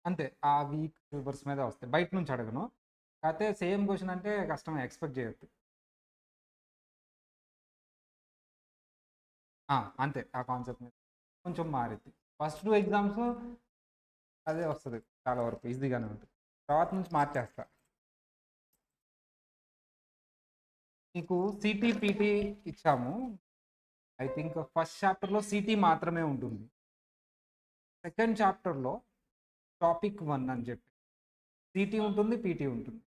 అంతే. ఆ week papers మీదే వస్తాయి. బయట నుంచి అడగను. కాకపోతే సేమ్ క్వెషన్ అంటే కష్టమే ఎక్స్‌పెక్ట్ చేయొద్దు. అంతే. ఆ కాన్సెప్ట్ మీద కొంచెం మారిద్ది. ఫస్ట్ 2 ఎగ్జామ్స్ అదే వస్తది చాలా వరకు ఈజీగానే ఉంటది. తర్వాత నుంచి మార్చేస్తా. మీకు సీటీ, పీటీ ఇచ్చాము. ఐ థింక్ ఫస్ట్ చాప్టర్‌లో సీటీ మాత్రమే ఉంటుంది. సెకండ్ చాప్టర్‌లో టాపిక్ 1 అని చెప్పి సీటీ ఉంటుంది, పీటీ ఉంటుంది.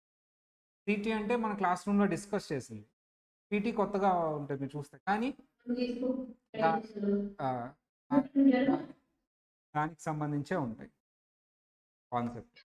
సీటీ అంటే మన క్లాస్ రూమ్‌లో డిస్కస్ చేసింది. పీటీ కొత్తగా ఉంటుంది మీరు చూస్తే. కానీ దా ఆహ్, ఆహ్, దా దానికి సంబంధించే ఉంటాయి concept.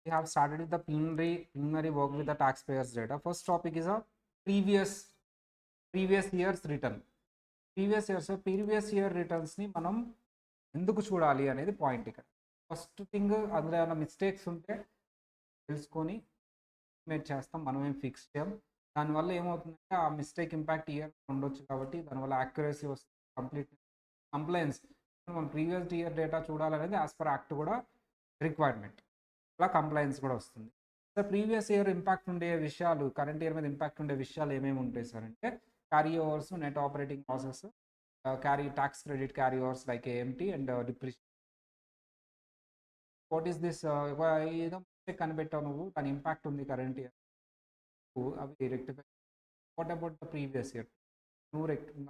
We have started with the preliminary work with the taxpayers data. First topic is a previous previous year's return. Previous year రిటర్న్స్ని మనం ఎందుకు చూడాలి అనేది పాయింట్ ఇక్కడ. ఫస్ట్ థింగ్ అందులో ఏమైనా మిస్టేక్స్ ఉంటే తెలుసుకొని ఎస్టిమేట్ చేస్తాం, మనం ఏం ఫిక్స్ చేయం. దానివల్ల ఏమవుతుందంటే ఆ మిస్టేక్ ఇంపాక్ట్ ఇయర్ ఉండొచ్చు కాబట్టి దానివల్ల యాక్యురసీ వస్తుంది, కంప్లీట్ కంప్లైన్స్. మనం ప్రీవియస్ ఇయర్ డేటా చూడాలనేది యాజ్ పర్ యాక్ట్ కూడా రిక్వైర్మెంట్. అలా కంప్లైన్స్ కూడా వస్తుంది. సార్ ప్రీవియస్ ఇయర్ ఇంపాక్ట్ ఉండే విషయాలు, కరెంట్ ఇయర్ మీద ఇంపాక్ట్ ఉండే విషయాలు ఏమేమి ఉంటాయి సార్ అంటే carry overs, net operating losses, carry tax credit carry overs like AMT and depreciation. What is this? ఏదో మిస్టేక్ కనిపెట్టావు నువ్వు, దాని ఇంపాక్ట్ ఉంది కరెంట్ ఇయర్, అవి rectify. What about the previous year?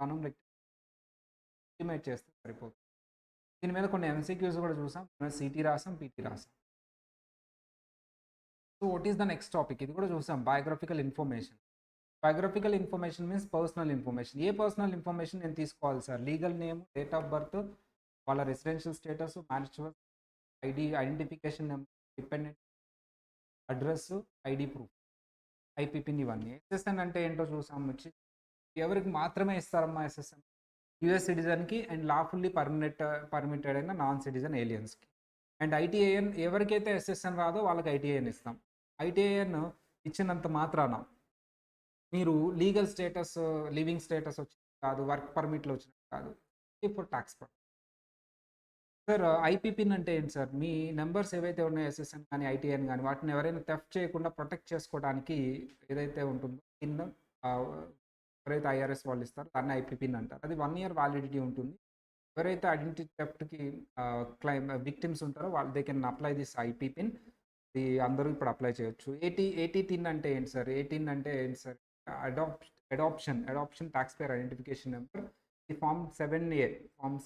మనం ఎస్టిమేట్ చేస్తే సరిపోతుంది. దీని మీద కొన్ని ఎంసీక్యూస్ కూడా చూసాం, సిటీ రాసాం, పీటీ రాసాం. So what is the next topic? ఇది కూడా చూసాం, biographical information. Biographical information means personal information. ఏ పర్సనల్ ఇన్ఫర్మేషన్ నేను తీసుకోవాలి sir? Legal name, date of birth, వాళ్ళ residential status, marital identification number, dependent address, ID proof, IP PIN, ఇవన్నీ. SSN అంటే ఏంటో చూసాం. వచ్చి ఎవరికి మాత్రమే ఇస్తారమ్మా ఎస్ఎస్ఎన్? యుఎస్ సిటిజన్కి అండ్ లాఫుల్లీ పర్మిటెడ్ అయిన నాన్ సిటిజన్ ఏలియన్స్కి. అండ్ ఐటీఐఎన్ ఎవరికైతే ఎస్ఎస్ఎన్ రాదో వాళ్ళకి ఐటీఐఎన్ ఇస్తాం. ఐటీఐఎన్ ఇచ్చినంత మాత్రాన మీరు లీగల్ స్టేటస్, లివింగ్ స్టేటస్ వచ్చింది కాదు, వర్క్ పర్మిట్లు వచ్చినట్టు కాదు, ఇప్పుడు ట్యాక్స్ పర్. సార్ ఐపీపిన్ అంటే ఏంటి సార్? మీ నెంబర్స్ ఏవైతే ఉన్నాయో ఎస్ఎస్ఎన్ కానీ ఐటీఎన్ కానీ వాటిని ఎవరైనా థెఫ్ట్ చేయకుండా ప్రొటెక్ట్ చేసుకోవడానికి ఏదైతే ఉంటుందో పిన్, ఎవరైతే ఐఆర్ఎస్ వాళ్ళు ఇస్తారో దాన్ని ఐపీపిన్ అంటారు. అది 1 year వ్యాలిడిటీ ఉంటుంది. ఎవరైతే ఐడెంటిటీ థెఫ్ట్కి విక్టిమ్స్ ఉంటారో వాళ్ళు దే కెన్ అప్లై దిస్ ఐపీపిన్. ఇది అందరూ ఇప్పుడు అప్లై చేయొచ్చు. ఏటీన్ అంటే ఏంటి సార్? 18 అంటే ఏంటి సార్? అడాప్షన్ టాక్స్ పేర్ ఐడెంటిఫికేషన్ నెంబర్. ఈ ఫార్మ్స్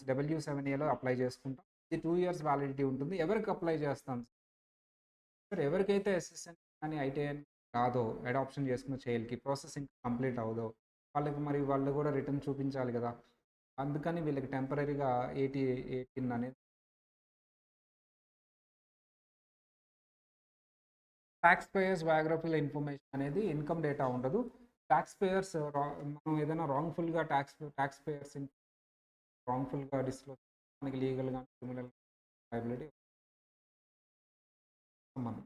W7Aలో అప్లై చేసుకుంటాం. ఇది 2 years వ్యాలిడిటీ ఉంటుంది. ఎవరికి అప్లై చేస్తాం సార్? ఎవరికైతే ఎస్ఎస్ఎన్ కానీ ఐటీఎన్ రాదో, అడాప్షన్ చేసుకున్న చైల్డ్కి ప్రాసెసింగ్ కంప్లీట్ అవ్వదో వాళ్ళకి, మరి వాళ్ళు కూడా రిటర్న్ చూపించాలి కదా. అందుకని వీళ్ళకి టెంపరీగా 18 అనేది. ట్యాక్స్ పేయర్స్ బయోగ్రఫికల్ ఇన్ఫర్మేషన్ అనేది ఇన్కమ్ డేటా ఉండదు. ట్యాక్స్ పేయర్స్ మనం ఏదైనా రాంగ్ఫుల్గా ట్యాక్స్ పేయర్స్ రాంగ్ఫుల్గా డిస్క్లోజ్ మనకి లీగల్గా, క్రిమినల్ లయబిలిటీ మనం.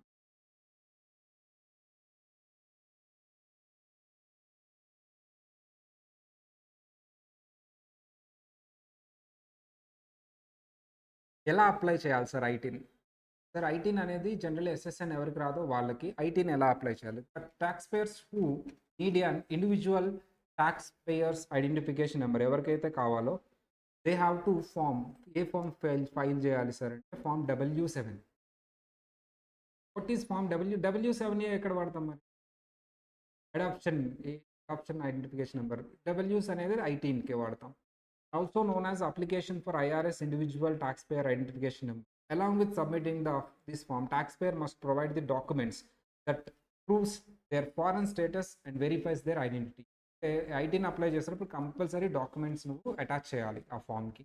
ఎలా అప్లై చేయాలి సార్ ఐటీని? సార్ ఐటీన్ అనేది జనరల్ ఎస్ఎస్ఎన్ ఎవరికి రాదో వాళ్ళకి ఐటీని ఎలా అప్లై చేయాలి? Tax payers who need an individual tax payers identification number ఎవరికైతే కావాలో they have to a form file చేయాలి సార్ అంటే form W7. What is form W7A ఎక్కడ వాడతాం మరి? అడాప్షన్ అడాప్షన్ ఐడెంటిఫికేషన్ నెంబర్ డబ్ల్యూస్ అనేది ఐటీన్కే వాడతాం. Also known as application for IRS individual tax payer identification number. Along with submitting this form, taxpayer must provide the documents that proves their foreign status and verifies their identity. ITIN apply చేసినప్పుడు compulsory documents నువ్వు attach చేయాలి ఆ ఫామ్కి.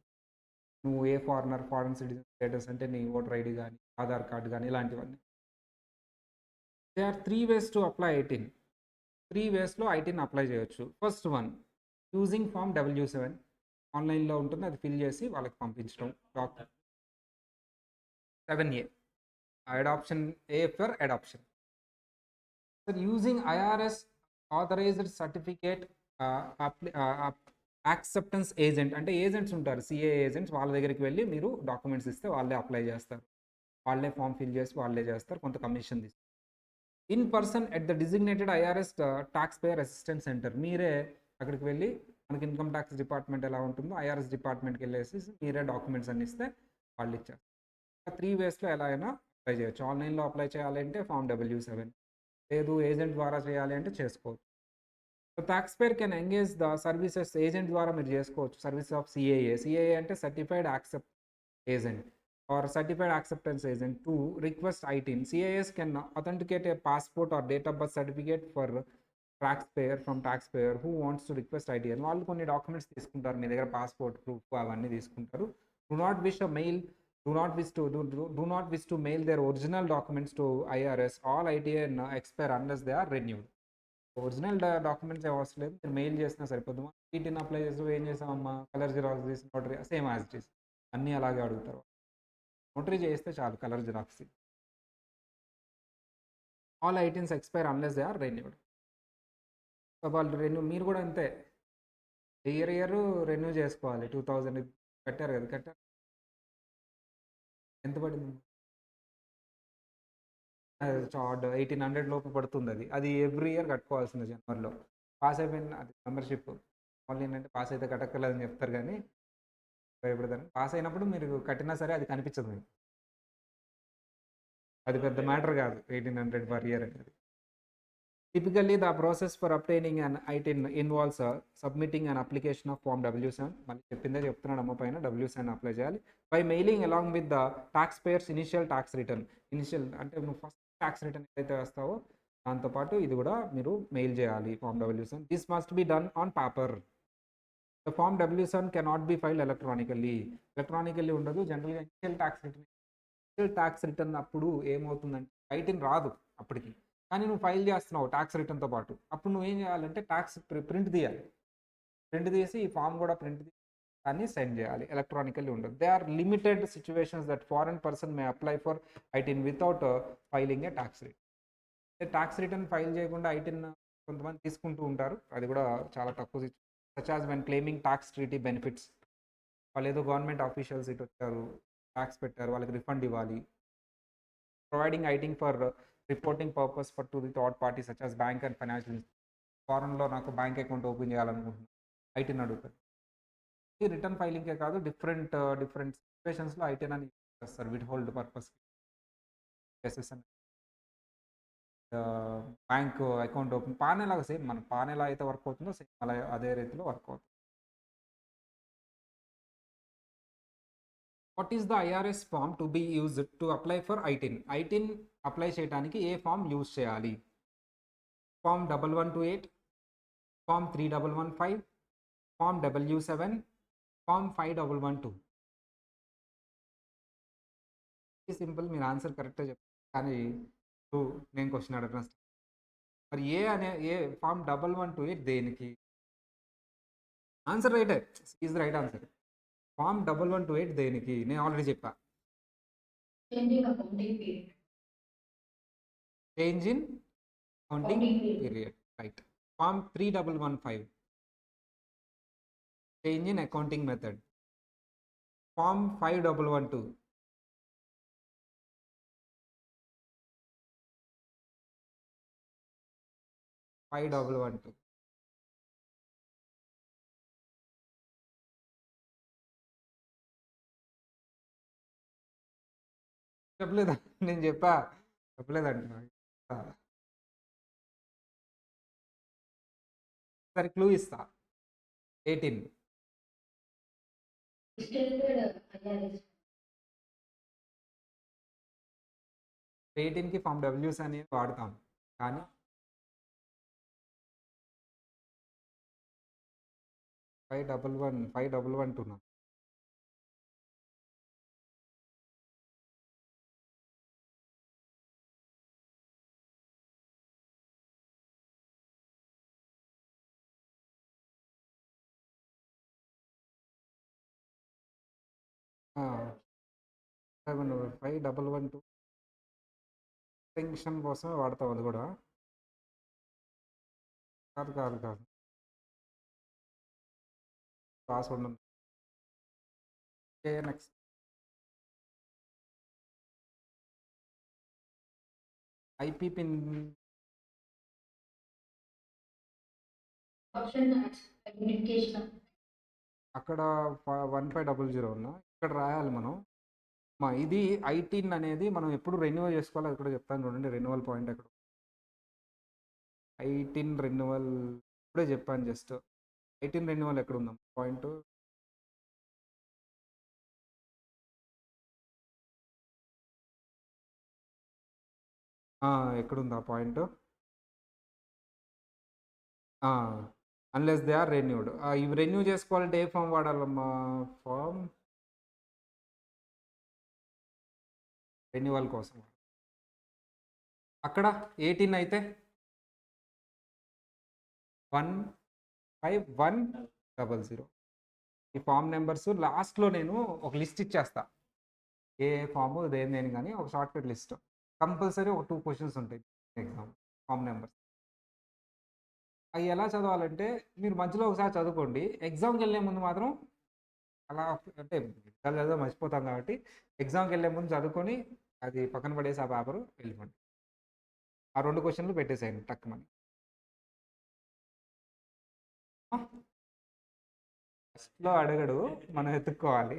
నువ్వు ఏ foreign citizen status అంటే నీ voter ID కానీ Aadhaar card కానీ ఇలాంటివన్నీ. They are 3 ways to apply ITIN. 3 వేస్‌లో ఐటీని అప్లై చేయొచ్చు. First one using form W7 ఆన్‌లైన్‌లో ఉంటుంది. అది ఫిల్ చేసి వాళ్ళకి పంపించడం. 7A adoption, A for adoption. Sir using IRS authorized certificate acceptance agent అంటే ఏజెంట్స్ ఉంటారు, సిఏ ఏజెంట్స్. వాళ్ళ దగ్గరికి వెళ్ళి మీరు డాక్యుమెంట్స్ ఇస్తే వాళ్ళే అప్లై చేస్తారు. వాళ్ళే ఫామ్ ఫిల్ చేసి వాళ్ళే చేస్తారు, కొంత కమిషన్ తీసుకుంటారు. In person at the designated IRS talks payer assistant centre. మీరే అక్కడికి వెళ్ళి మనకి ఇన్కమ్ ట్యాక్స్ డిపార్ట్మెంట్ ఎలా ఉంటుందో ఐఆర్ఎస్ డిపార్ట్మెంట్కి వెళ్ళేసి మీరే డాక్యుమెంట్స్ అన్ని ఇస్తే వాళ్ళు ఇచ్చారు. 3 వేస్‌లో ఎలా అయినా అప్లై చేయొచ్చు. ఆన్‌లైన్‌లో అప్లై చేయాలంటే ఫామ్ W7, లేదు ఏజెంట్ ద్వారా చేయాలి అంటే చేసుకోవచ్చు. So taxpayer can engage the services agent ద్వారా మీరు చేసుకోవచ్చు. Service of CAA. సిఏఏ అంటే certified accept agent or certified acceptance agent to request ITIN. CAs can authenticate a passport or date of birth certificate for taxpayer from taxpayer who wants to request ITIN. వాళ్ళు కొన్ని documents తీసుకుంటారు, మీ దగ్గర passport proof అవన్నీ తీసుకుంటారు. Do not wish a mail do not wish to mail their original documents to IRS. All ITN expire unless they are renewed. Original documents ఏం అవసరం లేదు, మీరు మెయిల్ చేసినా సరిపోద్దు. ఈటీని అప్లై చేస్తూ ఏం చేసామమ్మా, కలర్ జిరాక్స్ తీసి notary same as it is అన్నీ అలాగే అడుగుతారు. నోటరీ చేస్తే చాలు colour xerox. All ITINs expire unless they are renewed. So వాళ్ళు మీరు కూడా అంతే, ఇయర్ రెన్యూ చేసుకోవాలి. 2000 కట్టారు కదా, కట్టారు. ఎంత పడింది? 1800 లోపు పడుతుంది. అది అది ఎవ్రీ ఇయర్ కట్టుకోవాల్సింది జనవరిలో. పాస్ అయిపోయింది అది మెంబర్షిప్. వాళ్ళు ఏంటంటే పాస్ అయితే కట్టక్కర్లేదని చెప్తారు కానీ భయపడతారు. పాస్ అయినప్పుడు మీరు కట్టినా సరే అది కనిపించదు మీకు. అది పెద్ద మ్యాటర్ కాదు 1800 పర్ ఇయర్ అనేది. Typically the process for obtaining and ITIN involves submitting and application of form W7. మళ్ళీ చెప్పిందే చెప్తున్నాడు అమ్మ పైన, W7 అప్లై చేయాలి. By mailing along with the tax payers initial tax return. Initial అంటే నువ్వు ఫస్ట్ ట్యాక్స్ రిటర్న్ ఏదైతే వేస్తావో దాంతోపాటు ఇది కూడా మీరు మెయిల్ చేయాలి form W7. This must be done on paper. The form W7 cannot be filed electronically. Electronically ఉండదు. జనరల్గా ఇనిషియల్ ట్యాక్స్ రిటర్న్ అప్పుడు ఏమవుతుందంటే ఐటీన్ రాదు అప్పటికి, కానీ నువ్వు ఫైల్ చేస్తున్నావు ట్యాక్స్ రిటర్న్తో పాటు. అప్పుడు నువ్వు ఏం చేయాలంటే ట్యాక్స్ ప్రింట్ తీయాలి. ప్రింట్ తీసి ఈ ఫామ్ కూడా ప్రింట్ తీసి దాన్ని సెండ్ చేయాలి. ఎలక్ట్రానికల్లీ ఉండదు. They are limited situations that foreign person may apply for ITIN without filing a tax return. Tax return file చేయకుండా ఐటీన్ కొంతమంది తీసుకుంటూ ఉంటారు, అది కూడా చాలా తక్కువ. Such as when claiming tax treaty benefits. వాళ్ళు ఏదో గవర్నమెంట్ ఆఫీషియల్స్ ఇటు వచ్చారు, ట్యాక్స్ పెట్టారు, వాళ్ళకి రిఫండ్ ఇవ్వాలి. Providing ITIN for reporting purpose for to the third party such as bank and financial. ఫారెన్లో నాకు బ్యాంక్ అకౌంట్ ఓపెన్ చేయాలనుకుంటున్నాను, ఐటీని అడుగుతారు. ఈ రిటర్న్ ఫైలింగ్కే కాదు, డిఫరెంట్ సిచ్యువేషన్స్లో ఐటీన్ అని యూజ్ చేస్తారు with hold purpose. SSN bank account open pan ఎలాగా సేమ్ మన పాన్ ఎలా అయితే వర్క్ అవుతుందో సేమ్ అలా అదే రీతిలో వర్క్ అవుతుంది. What is the IRS form to be used to apply for ITIN? ITIN apply చేయడానికి ఏ ఫామ్ యూజ్ చేయాలి? Form 1128, form 3115, form W7, form 5112. Simple, మీరు ఆన్సర్ కరెక్ట్గా చెప్తారు కానీ నేను క్వశ్చన్ అడగను. మరి ఏ ఫామ్ 1128 దేనికి? ఆన్సర్ రైటే, is the right answer. Form 1128 దేనికి? నేను ఆల్రెడీ చెప్పా, change in accounting period. Right. Form 3115 change in accounting method. Form 5112 5112. చెప్పలేదా? నేను చెప్పా, చెప్పలేదంటున్నా. సరే క్లూ ఇస్తా. 18. 18కి ఫామ్ డబ్ల్యూస్ అనేది వాడతాం కానీ 5112 715 ఎక్స్టెన్షన్ కోసమే వాడతాం అది కూడా. కాదు కాదు కాదు, రాసి ఉండదు. నెక్స్ట్ ఐపీ పిన్ అక్కడ 1500 ఉన్నా ఇక్కడ రాయాలి మనం. ఇది ఐటీన్ అనేది మనం ఎప్పుడు రెన్యువల్ చేసుకోవాలి, అది కూడా చెప్తాను చూడండి. రెన్యువల్ పాయింట్ ఎక్కడ, ఐటీన్ రెన్యువల్ ఇప్పుడే చెప్పాను జస్ట్. ఐటీన్ రెన్యువల్ ఎక్కడ ఉందాం పాయింట్, ఎక్కడుంది ఆ point, unless they are renewed. ఇవి రెన్యూ చేసుకోవాలంటే ఏ ఫామ్ వాడాలమ్మా, ఫామ్ రెన్యువల్ కోసం. అక్కడ 18 అయితే 151000. ఈ ఫామ్ నెంబర్స్ లాస్ట్లో నేను ఒక లిస్ట్ ఇచ్చేస్తా, ఏ ఫామ్ దేని కానీ ఒక షార్ట్కట్ లిస్ట్. కంపల్సరీ ఒక 2 క్వశ్చన్స్ ఉంటాయి ఎగ్జామ్ ఫామ్ నెంబర్స్. అవి ఎలా చదవాలంటే మీరు మధ్యలో ఒకసారి చదువుకోండి, ఎగ్జామ్కి వెళ్ళే ముందు మాత్రం అలా అంటే చదివేదో మర్చిపోతాం కాబట్టి ఎగ్జామ్కి వెళ్ళే ముందు చదువుకొని అది పక్కన పడేసి ఆ పేపరు వెళ్ళిపోండి. ఆ 2 క్వశ్చన్లు పెట్టేసేయండి టక్కుమని. ఫస్ట్లో అడగడు, మనం ఎత్తుక్కోవాలి.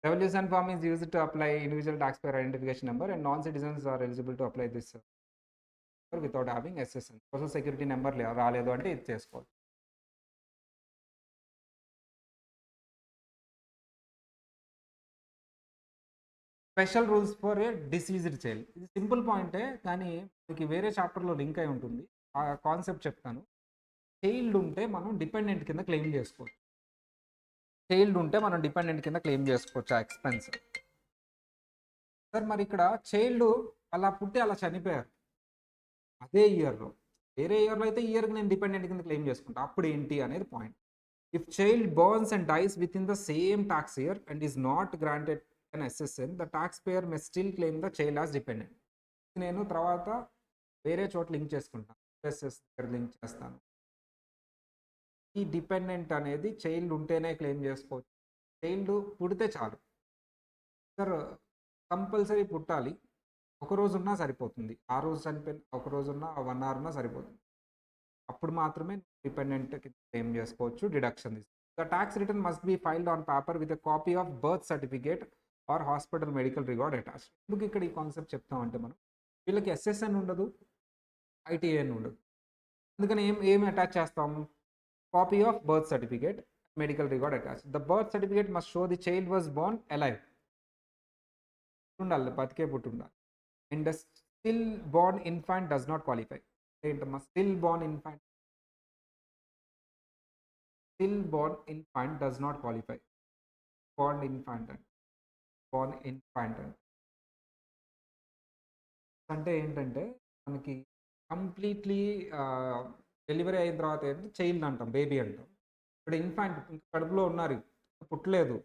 Revolution form is used to apply individual taxpayer identification number, and non-citizens are eligible to apply this without having SSN. Social security number రాలేదు అంటే ఇది చేసుకోవాలి. Special rules for a deceased child. ఇది సింపుల్ పాయింటే కానీ మీకు వేరే చాప్టర్లో లింక్ అయి ఉంటుంది. ఆ కాన్సెప్ట్ చెప్తాను. చైల్డ్ ఉంటే మనం డిపెండెంట్ కింద క్లెయిమ్ చేసుకోవచ్చు. చైల్డ్ ఉంటే మనం డిపెండెంట్ కింద క్లెయిమ్ చేసుకోవచ్చు ఆ ఎక్స్పెన్స్. సార్ మరి ఇక్కడ చైల్డ్ అలా పుట్టి అలా చనిపోయారు అదే ఇయర్లో, వేరే ఇయర్లో అయితే ఇయర్కి నేను డిపెండెంట్ కింద క్లెయిమ్ చేసుకుంటా, అప్పుడు ఏంటి అనేది point. If child burns and dies with in the same tax year and is not granted an SSN, the taxpayer may still claim the child as dependent. నేను తర్వాత వేరే చోట లింక్ చేసుకుంటాను, ఎస్ఎస్ దగ్గర లింక్ చేస్తాను. ఈ డిపెండెంట్ అనేది child ఉంటేనే క్లెయిమ్ చేసుకోవచ్చు. చైల్డ్ పుడితే చాలు సార్, కంపల్సరీ పుట్టాలి. ఒక రోజు ఉన్నా సరిపోతుంది, ఆ రోజు చనిపోయిన ఒక రోజు ఉన్నా 1 hour ఉన్నా సరిపోతుంది. అప్పుడు మాత్రమే డిపెండెంట్ క్లెయిమ్ చేసుకోవచ్చు, deduction. The tax return must be filed on paper with a copy of birth certificate or hospital medical record attach. ఎందుకు ఇక్కడ ఈ కాన్సెప్ట్ చెప్తామంటే మనం వీళ్ళకి SSN ఉండదు, ITN ఉండదు, అందుకని ఏం అటాచ్ చేస్తాం, copy of birth certificate, medical record attach. The birth certificate must show the child was born alive, ఉండాలి, బతికే పుట్టి ఉండాలి. And still born infant does not qualify. ఏంటమ్మా still born infant, still born infant does not qualify. Born infant అంటే ఏంటంటే మనకి completely delivery అయిన తర్వాత ఏంటంటే చైల్డ్ అంటాం, బేబీ అంటాం. ఇప్పుడు ఇన్ఫాంట్ కడుపులో ఉన్నారు, పుట్టలేదు,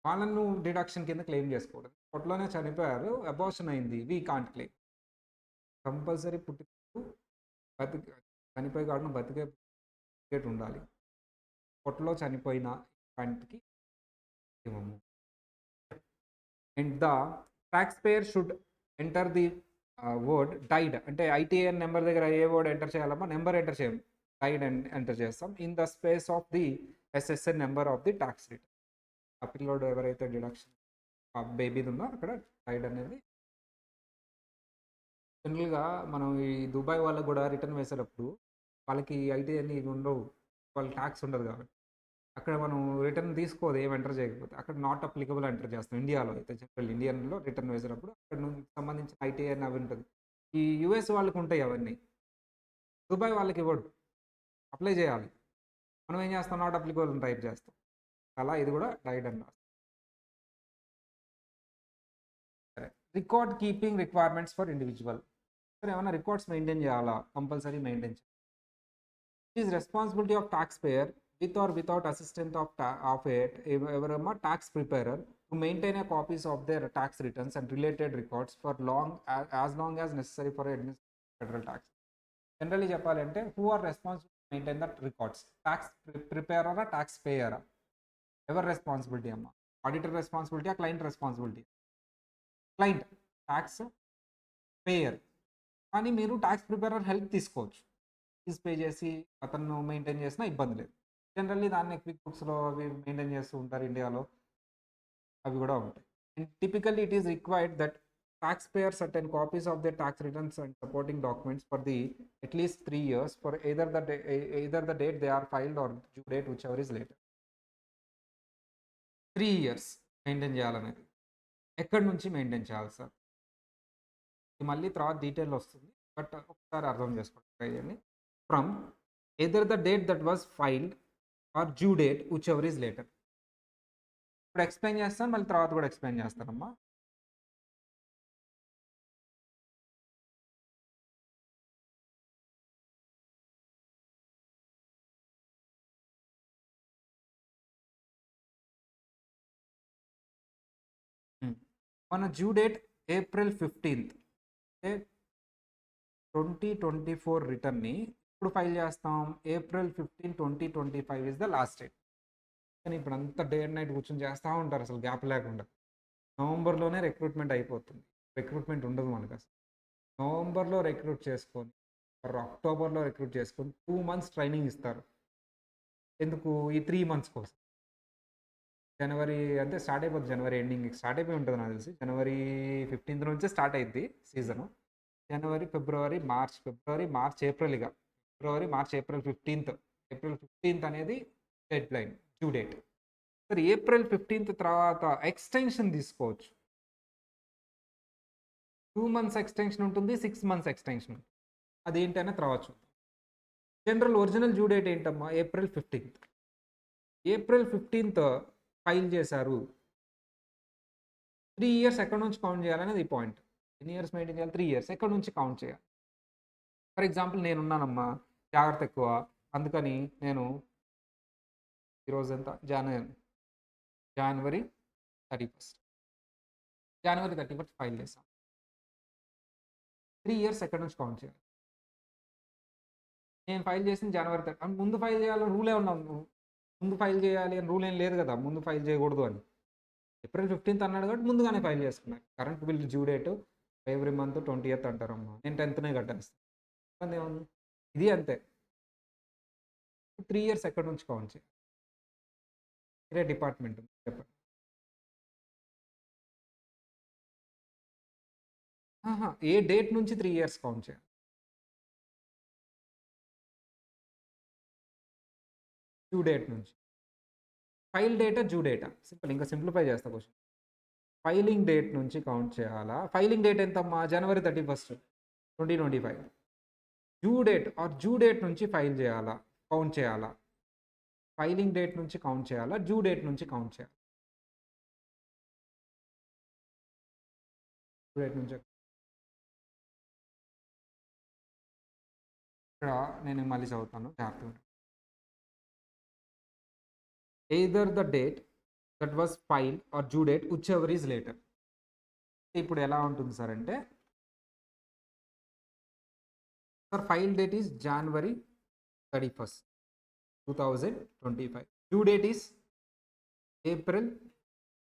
వాళ్ళను డిడక్షన్ కింద క్లెయిమ్ చేసుకోవడం. పొట్టలోనే చనిపోయారు, అబార్షన్ అయింది, వీ కాంట్ క్లెయిమ్. కంపల్సరీ చనిపోయి కాబట్టి బతికే ఉండాలి. పొట్టలో చనిపోయిన ఇన్ఫాంట్కి ఇవ్వము. And the tax payer should enter the word died. అంటే ITN నెంబర్ దగ్గర ఏ వర్డ్ ఎంటర్ చేయాలమ్మా, నెంబర్ ఎంటర్ చేయం, డైడ్ ఎంటర్ చేస్తాం in the space of the SSN number of the tax return. ఆ పిల్లోడు ఎవరైతే డిడక్షన్ ఆ బేబీది ఉందో అక్కడ డైడ్ అనేది. జనరల్గా మనం ఈ దుబాయ్ వాళ్ళకు కూడా రిటర్న్ వేసేటప్పుడు వాళ్ళకి ITN ఇవి ఉండవు, వాళ్ళ ట్యాక్స్ ఉండదు కాబట్టి అక్కడ మనం రిటర్న్ తీసుకోదు, ఏం ఎంటర్ చేయకపోతే. అక్కడ నాట్ అప్లికబుల్ ఎంటర్ చేస్తాం. ఇండియాలో అయితే జనరల్ ఇండియన్లో రిటర్న్ వేసేటప్పుడు అక్కడ సంబంధించిన ITN అవి ఉంటుంది. ఈ US వాళ్ళకి ఉంటాయి అవన్నీ, దుబాయ్ వాళ్ళకి ఇవ్వడు, అప్లై చేయాలి. మనం ఏం చేస్తాం, నాట్ అప్లికబుల్ టైప్ చేస్తాం. అలా ఇది కూడా డైడ్ అని రాస్తాం. సరే, record keeping requirements for individual. సరే, ఏమైనా రికార్డ్స్ మెయింటైన్ చేయాలా, కంపల్సరీ మెయింటైన్ చేయాలి. It is responsibility of tax payer with or without assistance of a tax preparer to maintain a copies of their tax returns and related records for as long as necessary for administering federal tax. Generally చెప్పాలంటే who are responsible to maintain the records? Tax preparer or tax payer? ఎవరి responsibility అమ్మా? Auditor responsibility, client responsibility? Client. Tax payer. కానీ మీరు tax preparer help తీసుకోవచ్చు, fees pay చేసి అతను maintain చేసినా ఇబ్బంది లేదు. జనరల్లీ దాన్ని క్విక్ బుక్స్లో అవి మెయింటైన్ చేస్తూ ఉంటారు ఇండియాలో, అవి కూడా ఉంటాయి. And typically it is required that taxpayer certain copies of their tax returns and supporting documents for the at least 3 years for either the date they are filed or due date, whichever is later. 3 years maintain చేయాలనేది. ఎక్కడి నుంచి maintain చేయాలి sir? ఇది మళ్ళీ తర్వాత detail వస్తుంది, but ఒకసారి అర్థం చేసుకోండి, ట్రై చేయండి. From either the date that was filed or due date, whichever is later. ఇప్పుడు ఎక్స్ప్లెయిన్ చేస్తాను, మళ్ళీ తర్వాత కూడా ఎక్స్ప్లెయిన్ చేస్తానమ్మా. మన డ్యూ డేట్ April 15th, అంటే 2024 రిటర్న్ని ఇప్పుడు ఫైల్ చేస్తాం. April 15, 2025 is the last date. కానీ ఇప్పుడు అంతా డే అండ్ నైట్ కూర్చొని చేస్తూ ఉంటారు, అసలు గ్యాప్ లేకుండా. నవంబర్లోనే రిక్రూట్మెంట్ అయిపోతుంది, రిక్రూట్మెంట్ ఉండదు మనకు అసలు. నవంబర్లో రిక్రూట్ చేసుకొని అక్టోబర్లో రిక్రూట్ చేసుకొని 2 months ట్రైనింగ్ ఇస్తారు. ఎందుకు? ఈ 3 months కోసం. జనవరి అంటే స్టార్ట్ అయిపోతుంది, జనవరి ఎండింగ్ స్టార్ట్ అయిపోయి ఉంటుంది నాకు తెలిసి. జనవరి 15th నుంచే స్టార్ట్ అయింది సీజను. జనవరి, ఫిబ్రవరి, మార్చ్, ఏప్రిల్. ఇక ఫిబ్రవరి, మార్చ్, April 15th అనేది డెడ్ లైన్, డ్యూ డేట్. సరే, April 15th తర్వాత ఎక్స్టెన్షన్ తీసుకోవచ్చు. 2 months ఎక్స్టెన్షన్ ఉంటుంది, 6 months ఎక్స్టెన్షన్ ఉంటుంది. అదేంటనే తర్వాత చూద్దాం. జనరల్ ఒరిజినల్ డ్యూ డేట్ ఏంటమ్మా? April 15th. April 15th file చేశారు. 3 years ఎక్కడి నుంచి కౌంట్ చేయాలనేది ఈ పాయింట్. ఎన్ని ఇయర్స్ మెయింటైన్ చేయాలి? 3 years. ఎక్కడి నుంచి కౌంట్ చేయాలి? ఫర్ ఎగ్జాంపుల్ నేనున్నానమ్మా, జాగ్రత్త ఎక్కువ, అందుకని నేను ఈరోజు ఎంత? జనవరి 31st ఫైల్ చేశాను. 3 years ఎక్కడి నుంచి కౌంట్ చేయాలి? నేను ఫైల్ చేసింది జనవరి 30. ముందు ఫైల్ చేయాలని రూల్ ఏమన్నా? ముందు ఫైల్ చేయాలి అని రూల్ ఏం లేదు కదా, ముందు ఫైల్ చేయకూడదు అని. April 15th అన్నాడు కాబట్టి ముందుగానే ఫైల్ చేసుకున్నాను. Current bill due date every month 20th అంటారమ్మా, నేను 10th కట్టేస్తాను. ఇబ్బంది ఏముంది? ఇది అంతే. 3 years ఎక్కడి నుంచి కౌంట్ చేయాలి? ఇదే డిపార్ట్మెంట్ చెప్పండి. ఏ డేట్ నుంచి 3 years కౌంట్ చేయాలి? డ్యూ డేట్ నుంచి. File data, due data? Simple, ఇంకా సింప్లిఫై చేస్తా క్వశ్చన్. ఫైలింగ్ డేట్ నుంచి కౌంట్ చేయాలా? ఫైలింగ్ డేట్ ఎంతమ్మా? January 31st, 2025. డ్యూ డేట్ నుంచి ఫైల్ చేయాలా, కౌంట్ చేయాలా? ఫైలింగ్ డేట్ నుంచి కౌంట్ చేయాలా, డ్యూ డేట్ నుంచి కౌంట్ చేయాలి? డ్యూ డేట్ నుంచి. ఇక్కడ నేను మళ్ళీ చదువుతాను, జాగ్రత్తగా. Either the date that was file or due date whichever is later. ఇప్పుడు ఎలా ఉంటుంది సార్ అంటే, sir file date is January 31st, 2025. Due date is April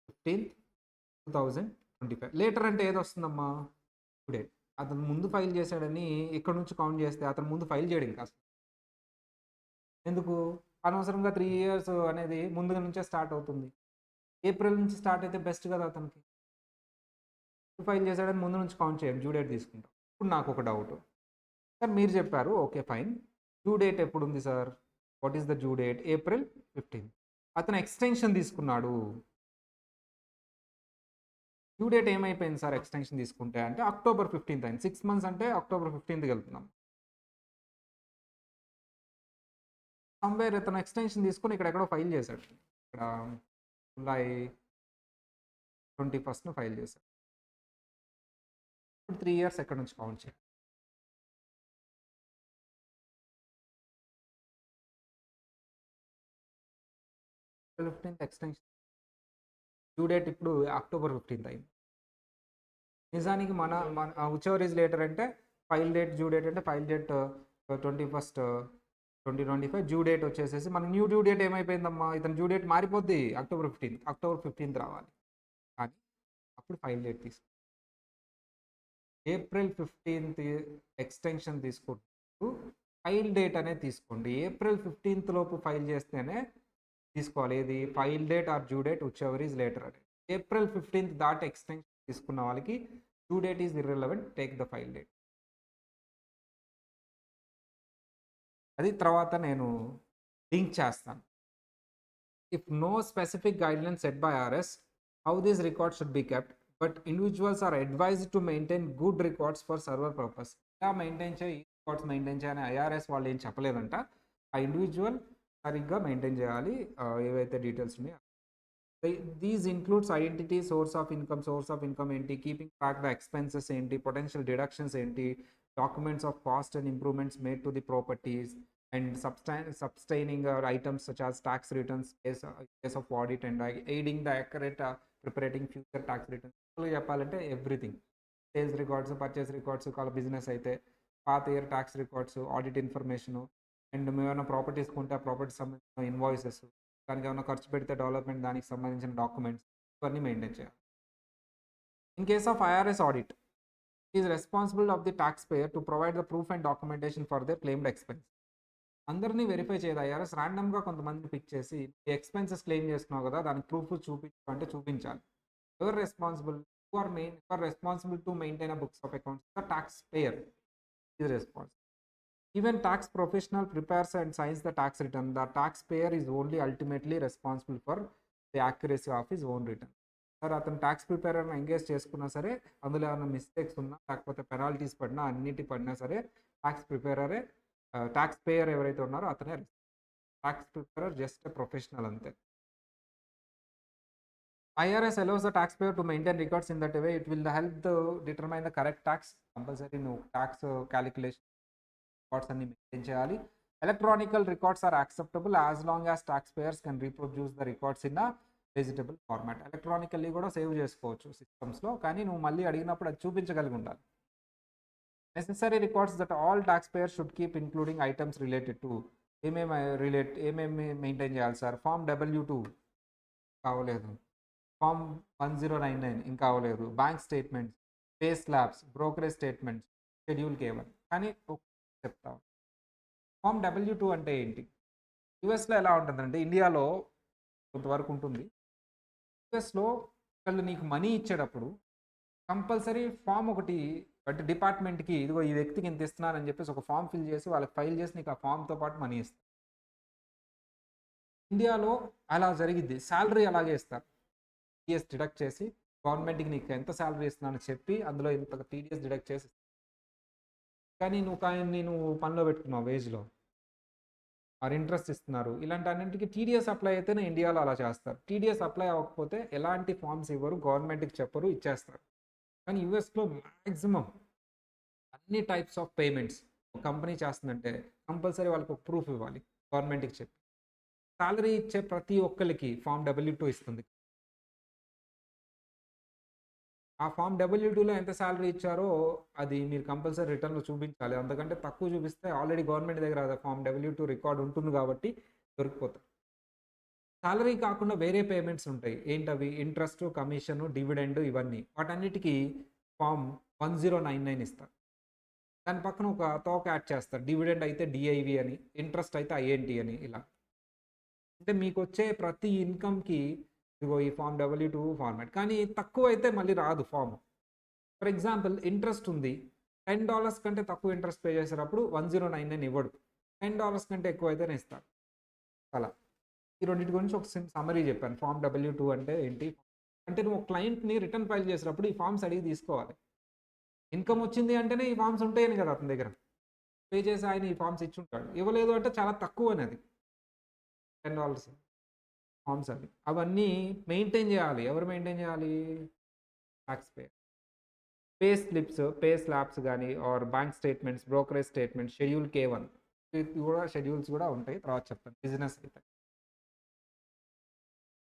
15th, 2025. Later అంటే ఏది వస్తుందమ్మా? Due date. అతను ముందు ఫైల్ చేశాడని ఇక్కడ నుంచి కౌంట్ చేస్తే అతను ముందు ఫైల్ చేయడం ఇంకా అసలు. ఎందుకు? అనవసరంగా 3 years అనేది ముందుగా నుంచే స్టార్ట్ అవుతుంది. ఏప్రిల్ నుంచి స్టార్ట్ అయితే బెస్ట్ కదా అతనికి. ఫైల్ చేశాడని ముందు నుంచి కౌంట్ చేయండి, డ్యూ డేట్ తీసుకుంటాం. ఇప్పుడు నాకు ఒక డౌట్ సార్, మీరు చెప్పారు ఓకే ఫైన్, డ్యూ డేట్ ఎప్పుడు ఉంది sir? What is the due date? April 15th. అతను ఎక్స్టెన్షన్ తీసుకున్నాడు. డ్యూ డేట్ ఏమైపోయింది సార్ ఎక్స్టెన్షన్ తీసుకుంటే అంటే? October 15th అయింది. 6 months అంటే October 15th వెళ్తున్నాం. సమ్వేర్ ఇతను ఎక్స్టెన్షన్ తీసుకొని ఇక్కడ ఎక్కడో ఫైల్ చేశాడు. ఇక్కడ July 21st ఫైల్ చేశాడు. ఇప్పుడు 3 years ఎక్కడి నుంచి కౌంట్ చేయాలి? April 15th extension due date ఇప్పుడు అక్టోబర్ 15th అయింది. నిజానికి మన విచ్ ఈజ్ లేటర్ అంటే ఫైల్ డేట్ డ్యూ డేట్ అంటే file date 21st 2025 due date వచ్చేసేసి మన న్యూ డ్యూ డేట్ ఏమైపోయిందమ్మా, ఇతను డ్యూ డేట్ మారిపోద్ది అక్టోబర్ 15th రావాలి. కానీ అప్పుడు ఫైల్ డేట్ తీసుకుంటాం. ఏప్రిల్ 15th ఎక్స్టెన్షన్ తీసుకుంటూ ఫైల్ డేట్ అనేది తీసుకోండి. ఏప్రిల్ 15th లోపు ఫైల్ చేస్తేనే తీసుకోవాలి. ఏది file date or due date whichever is later అనేది. ఏప్రిల్ 15th దాటి ఎక్స్టెన్షన్ తీసుకున్న వాళ్ళకి due date is irrelevant, take the file date. అది తర్వాత నేను లింక్ చేస్తాను. If no specific guidelines set by IRS how these records should be kept, but individuals are advised to maintain good records for server purpose. ఇలా maintain చేయి, records maintain చేయని IRS వాళ్ళు ఏం చెప్పలేదంట. ఆ ఇండివిజువల్ సరిగ్గా మెయింటైన్ చేయాలి ఏవైతే డీటెయిల్స్ ఉన్నాయో. These includes identity, source of income ఏంటి, కీపింగ్ ట్రాక్ ద ఎక్స్పెన్సెస్ ఏంటి, పొటెన్షియల్ డిడక్షన్స్ ఏంటి, documents of cost and improvements made to the properties, and sustaining items such as tax returns case of audit, and aiding the accurate preparing future tax returns. చెప్పాలంటే everything, sales records, purchase records, కాల business అయితే పాత year tax records, audit information, and మేము ఏమైనా properties కొంటే ఆ properties సంబంధించిన invoices, దానికి ఏమైనా ఖర్చు పెడితే డెవలప్మెంట్ దానికి సంబంధించిన డాక్యుమెంట్స్ ఇవన్నీ మెయింటైన్ చేయాలి. In case of IRS audit is responsible of the tax payer to provide the proof and documentation for the claimed expense. అందరినీ వెరిఫై చేయదు ఐఆర్ఎస్. ర్యాండమ్గా కొంతమంది పిక్ చేసి ఎక్స్పెన్సెస్ క్లెయిమ్ చేసుకున్నావు కదా దానికి ప్రూఫ్ చూపించమంటే చూపించాలి. ఎవరు responsible? For responsible to maintain a books of accounts, the tax payer is responsible. Even tax professional prepares and signs the tax return, the taxpayer is only ultimately responsible for the accuracy of his own return. Sir అతను tax ప్రిపేరర్ని engage చేసుకున్నా సరే అందులో ఏమైనా mistakes ఉన్నా లేకపోతే penalties పడినా అన్నిటి పడినా సరే ట్యాక్స్ పేయర్ ఎవరైతే ఉన్నారో అతనే. ట్యాక్స్ ప్రిపేరర్ జస్ట్ ప్రొఫెషనల్ అంతే. IRS allows the taxpayer to maintain records in that way. It will help to determine the correct tax. Compulsory no tax calculation records అన్ని మెయింటైన్ చేయాలి. Electronical records are acceptable as long as taxpayers can reproduce the records in a vegetable format. Electronically కూడా save చేసుకోవచ్చు సిస్టమ్స్లో, కానీ నువ్వు మళ్ళీ అడిగినప్పుడు అది చూపించగలిగి ఉండాలి. Necessary records that all taxpayers should keep including items related to ఏమేమి మెయింటైన్ చేయాలి సార్? ఫామ్ W2 కావలేదు, ఫామ్ 1099 ఇంకా అవ్వలేదు, bank statements, pay slabs, brokerage statements, schedule K1. కానీ చెప్తాను ఫామ్ W2 అంటే ఏంటి? యుఎస్లో ఎలా ఉంటుందంటే ఇండియాలో కొంతవరకు ఉంటుంది. యుఎస్లో వాళ్ళు నీకు మనీ ఇచ్చేటప్పుడు కంపల్సరీ ఫామ్ ఒకటి అంటే డిపార్ట్మెంట్కి ఇదిగో ఈ వ్యక్తికి ఇంత ఇస్తున్నానని చెప్పేసి ఒక ఫామ్ ఫిల్ చేసి వాళ్ళకి ఫైల్ చేసి నీకు ఆ ఫామ్తో పాటు మనీ ఇస్తారు. ఇండియాలో అలా జరిగిద్ది. శాలరీ అలాగే ఇస్తారు. టీడీఎస్ డిడక్ట్ చేసి గవర్నమెంట్కి నీకు ఎంత శాలరీ ఇస్తున్నానని చెప్పి అందులో ఇంత టీడీఎస్ డిడక్ట్ చేసి, కానీ నువ్వు పనిలో పెట్టుకున్నావు వేజ్లో ఆర్ ఇంట్రెస్ట్ ఇస్తున్నారు, ఇలాంటి అన్నింటికి టీడీఎస్ అప్లై అయితేనే ఇండియాలో అలా చేస్తారు. టీడీఎస్ అప్లై అవ్వకపోతే ఎలాంటి ఫామ్స్ ఇవ్వరు, గవర్నమెంట్కి చెప్పరు, ఇచ్చేస్తారు. కానీ యూఎస్లో మ్యాక్సిమం అన్ని టైప్స్ ఆఫ్ పేమెంట్స్ ఒక కంపెనీ చేస్తుందంటే కంపల్సరీ వాళ్ళకి ఒక ప్రూఫ్ ఇవ్వాలి గవర్నమెంట్కి చెప్పి. శాలరీ ఇచ్చే ప్రతి ఒక్కరికి ఫామ్ W2 ఇస్తుంది. ఆ ఫామ్ W2లో ఎంత శాలరీ ఇచ్చారో అది మీరు కంపల్సరీ రిటర్న్లో చూపించాలి. అందుకంటే తక్కువ చూపిస్తే ఆల్రెడీ గవర్నమెంట్ దగ్గర ఫామ్ W2 రికార్డ్ ఉంటుంది కాబట్టి దొరికిపోతారు. శాలరీ కాకుండా వేరే పేమెంట్స్ ఉంటాయి. ఏంటవి? ఇంట్రెస్ట్, కమిషన్, డివిడెండ్, ఇవన్నీ. వాటన్నిటికీ ఫామ్ 1099 ఇస్తారు. దాని పక్కన ఒక తోక యాడ్ చేస్తారు. డివిడెండ్ అయితే DIV అని, ఇంట్రెస్ట్ అయితే INT అని. ఇలా అంటే మీకు వచ్చే ప్రతి ఇన్కమ్కి ఇదిగో ఈ ఫామ్ W2 ఫార్మాట్. కానీ తక్కువ అయితే మళ్ళీ రాదు ఫామ్. ఫర్ ఎగ్జాంపుల్ ఇంట్రెస్ట్ ఉంది, $10 కంటే తక్కువ ఇంట్రెస్ట్ పే చేసేటప్పుడు 1099 ఇవ్వడు. $10 కంటే ఎక్కువ అయితేనే ఇస్తాడు. అలా ఈ రెండింటి గురించి ఒక సమరీ చెప్పాను. ఫామ్ W2 అంటే ఏంటి అంటే నువ్వు క్లయింట్ని రిటర్న్ ఫైల్ చేసేటప్పుడు ఈ ఫామ్స్ అడిగి తీసుకోవాలి. ఇన్కమ్ వచ్చింది అంటేనే ఈ ఫామ్స్ ఉంటాయని కదా అతని దగ్గర. పే చేసి ఆయన ఈ ఫామ్స్ ఇచ్చి ఉంటాడు. ఇవ్వలేదు అంటే చాలా తక్కువ అనేది $10 ఫామ్స్ అవి. అవన్నీ మెయింటైన్ చేయాలి. ఎవరు మెయింటైన్ చేయాలి? Taxpayer. Pay slips, pay slabs కానీ or bank statements, brokerage statements, schedule K1 కూడా షెడ్యూల్స్ కూడా ఉంటాయి, తర్వాత చెప్తాను. బిజినెస్ అయితే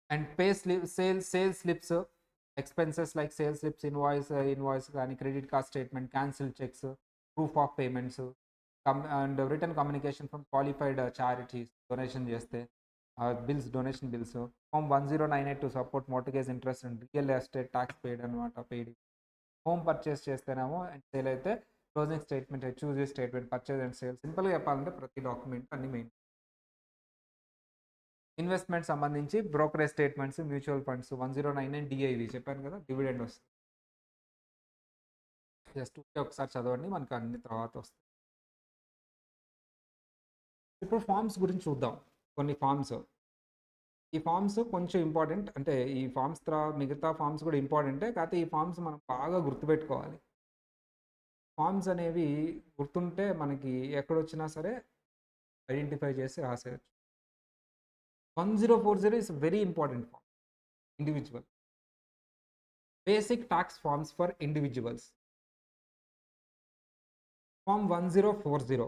and sales slips, expenses like sales slips, invoice కానీ, credit card statement, cancel cheques, proof of payments, and return communication from qualified charities donation చేస్తే, donation bills. Form 1098 to support mortgage interest and real estate tax paid అనమాట. Paid home purchase చేస్తేనేమో and sale అయితే closing statement, హెచ్యూజీ statement, purchase and sale. సింపుల్గా చెప్పాలంటే ప్రతి document అన్ని main. Investment సంబంధించి brokerage statements, mutual funds 1099 DIV చెప్పాను కదా, డివిడెండ్ వస్తుంది. జస్ట్ ఒకసారి చదవండి, మనకు అన్ని తర్వాత వస్తాయి. ఇప్పుడు ఫార్మ్స్ గురించి చూద్దాం. కొన్ని ఫార్మ్స్, ఈ ఫార్మ్స్ కొంచెం ఇంపార్టెంట్, అంటే ఈ ఫార్మ్స్ మిగతా ఫార్మ్స్ కూడా ఇంపార్టెంటే, కాకపోతే ఈ ఫార్మ్స్ మనం బాగా గుర్తుపెట్టుకోవాలి. ఫార్మ్స్ అనేవి గుర్తుంటే మనకి ఎక్కడొచ్చినా సరే ఐడెంటిఫై చేసి రాసేయచ్చు. 1040 is very important form. Individual. Basic tax forms for individuals. Form 1040.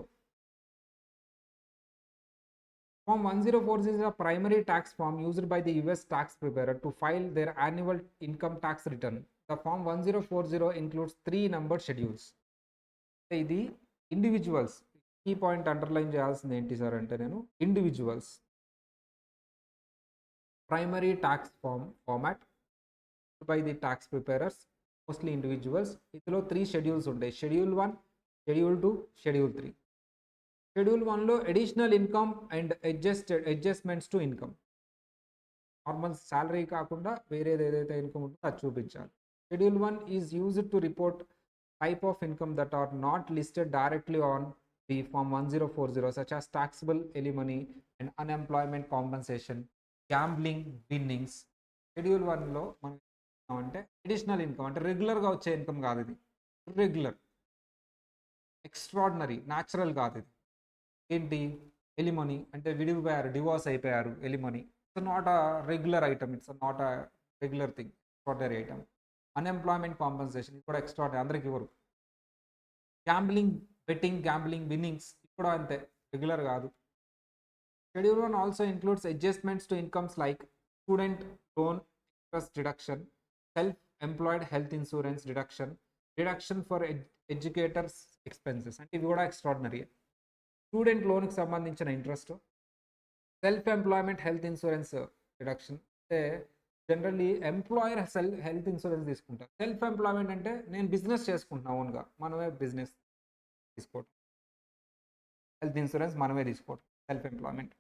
Form 1040 is a primary tax form used by the US tax preparer to file their annual income tax return. The Form 1040 includes 3 numbered schedules. ఇది individuals. Key point underline చేయాల్సింది ఏంటి sir అంటే, నేను individuals primary tax format by the tax preparers, mostly individuals. ఇందులో 3 schedules ఉంటాయి: schedule 1, schedule 2, schedule 3. Schedule 1లో additional income and adjustments to income. Normal salary కాకుండా వేరేది ఏదైతే ఇన్కమ్ ఉంటుందో అది చూపించాలి. Schedule 1 is used to report type of income that are not listed directly on the Form 1040, such as taxable alimony and unemployment compensation, gambling winnings. Schedule 1లో మనం అంటే additional income అంటే రెగ్యులర్గా వచ్చే ఇన్కమ్ కాదు, ఇది ఇర్రెగ్యులర్, ఎక్స్ట్రాడినరీ, న్యాచురల్ కాదు. ఇది ఏంటి? ఎలిమనీ అంటే విడిపోయారు, డివోర్స్ అయిపోయారు, alimony. It's not a regular item, it's not a regular thing, extraordinary item. Unemployment compensation, ఇది కూడా ఎక్స్ట్రాడినరీ, అందరికి ఇవ్వరు. గ్యాంబ్లింగ్ విన్నింగ్స్ కూడా అంతే, రెగ్యులర్ కాదు. Schedule 1 also includes adjustments to incomes like student loan interest deduction, self employed health insurance deduction for educators expenses, అంటే ఇవి కూడా ఎక్స్ట్రాడినరీ. స్టూడెంట్ లోన్కి సంబంధించిన interest, self employment health insurance deduction, అంటే జనరల్లీ ఎంప్లాయర్ హెల్త్ ఇన్సూరెన్స్ తీసుకుంటారు. Self employment అంటే నేను business చేసుకుంటున్నా ఓన్గా, మనమే బిజినెస్ తీసుకోవటం, హెల్త్ ఇన్సూరెన్స్ మనమే తీసుకోవటం, self employment.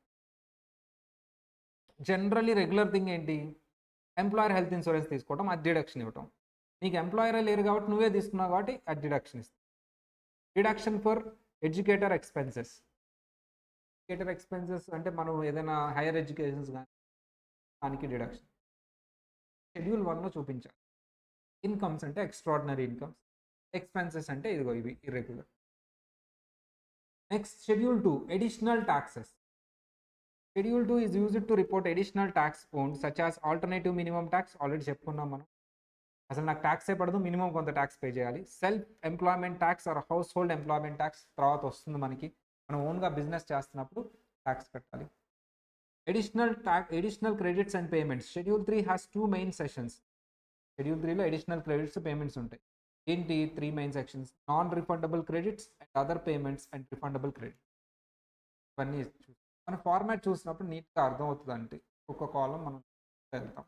Generally regular thing ఏంటి? ఎంప్లాయర్ హెల్త్ ఇన్సూరెన్స్ తీసుకోవటం, అది డిడక్షన్ ఇవ్వటం. నీకు ఎంప్లాయరే లేరు కాబట్టి నువ్వే తీసుకున్నావు కాబట్టి అది డిడక్షన్ ఇస్తాం. డిడక్షన్ ఫర్ ఎడ్యుకేటర్ ఎక్స్పెన్సెస్ అంటే మనం ఏదైనా హైయర్ ఎడ్యుకేషన్స్ కానీ దానికి డిడక్షన్. షెడ్యూల్ 1లో చూపించాలి. ఇన్కమ్స్ అంటే ఎక్స్ట్రాడినరీ ఇన్కమ్స్, ఎక్స్పెన్సెస్ అంటే ఇదిగో ఇవి irregular. Next schedule 2, additional taxes. Schedule 2 is used to report additional tax owed such as alternative minimum tax, already చెప్పుకున్నాం మనం, అసలు నాకు ట్యాక్సే పడదు, మినిమం కొంత ట్యాక్స్ పే చేయాలి. Self employment tax or household employment tax తర్వాత వస్తుంది మనకి, మనం ఓన్గా బిజినెస్ చేస్తున్నప్పుడు ట్యాక్స్ కట్టాలి. Additional credits and payments. Schedule 3 has 2 main sessions. Schedule 3లో అడిషనల్ క్రెడిట్స్, పేమెంట్స్ ఉంటాయి. ఏంటి 3 main sections? Non refundable credits and other payments and refundable credit. ఇవన్నీ మన ఫార్మాట్ చూసినప్పుడు నీట్గా అర్థమవుతుంది, అంటే ఒక్కొక్క కాలం మనం వెళ్తాం.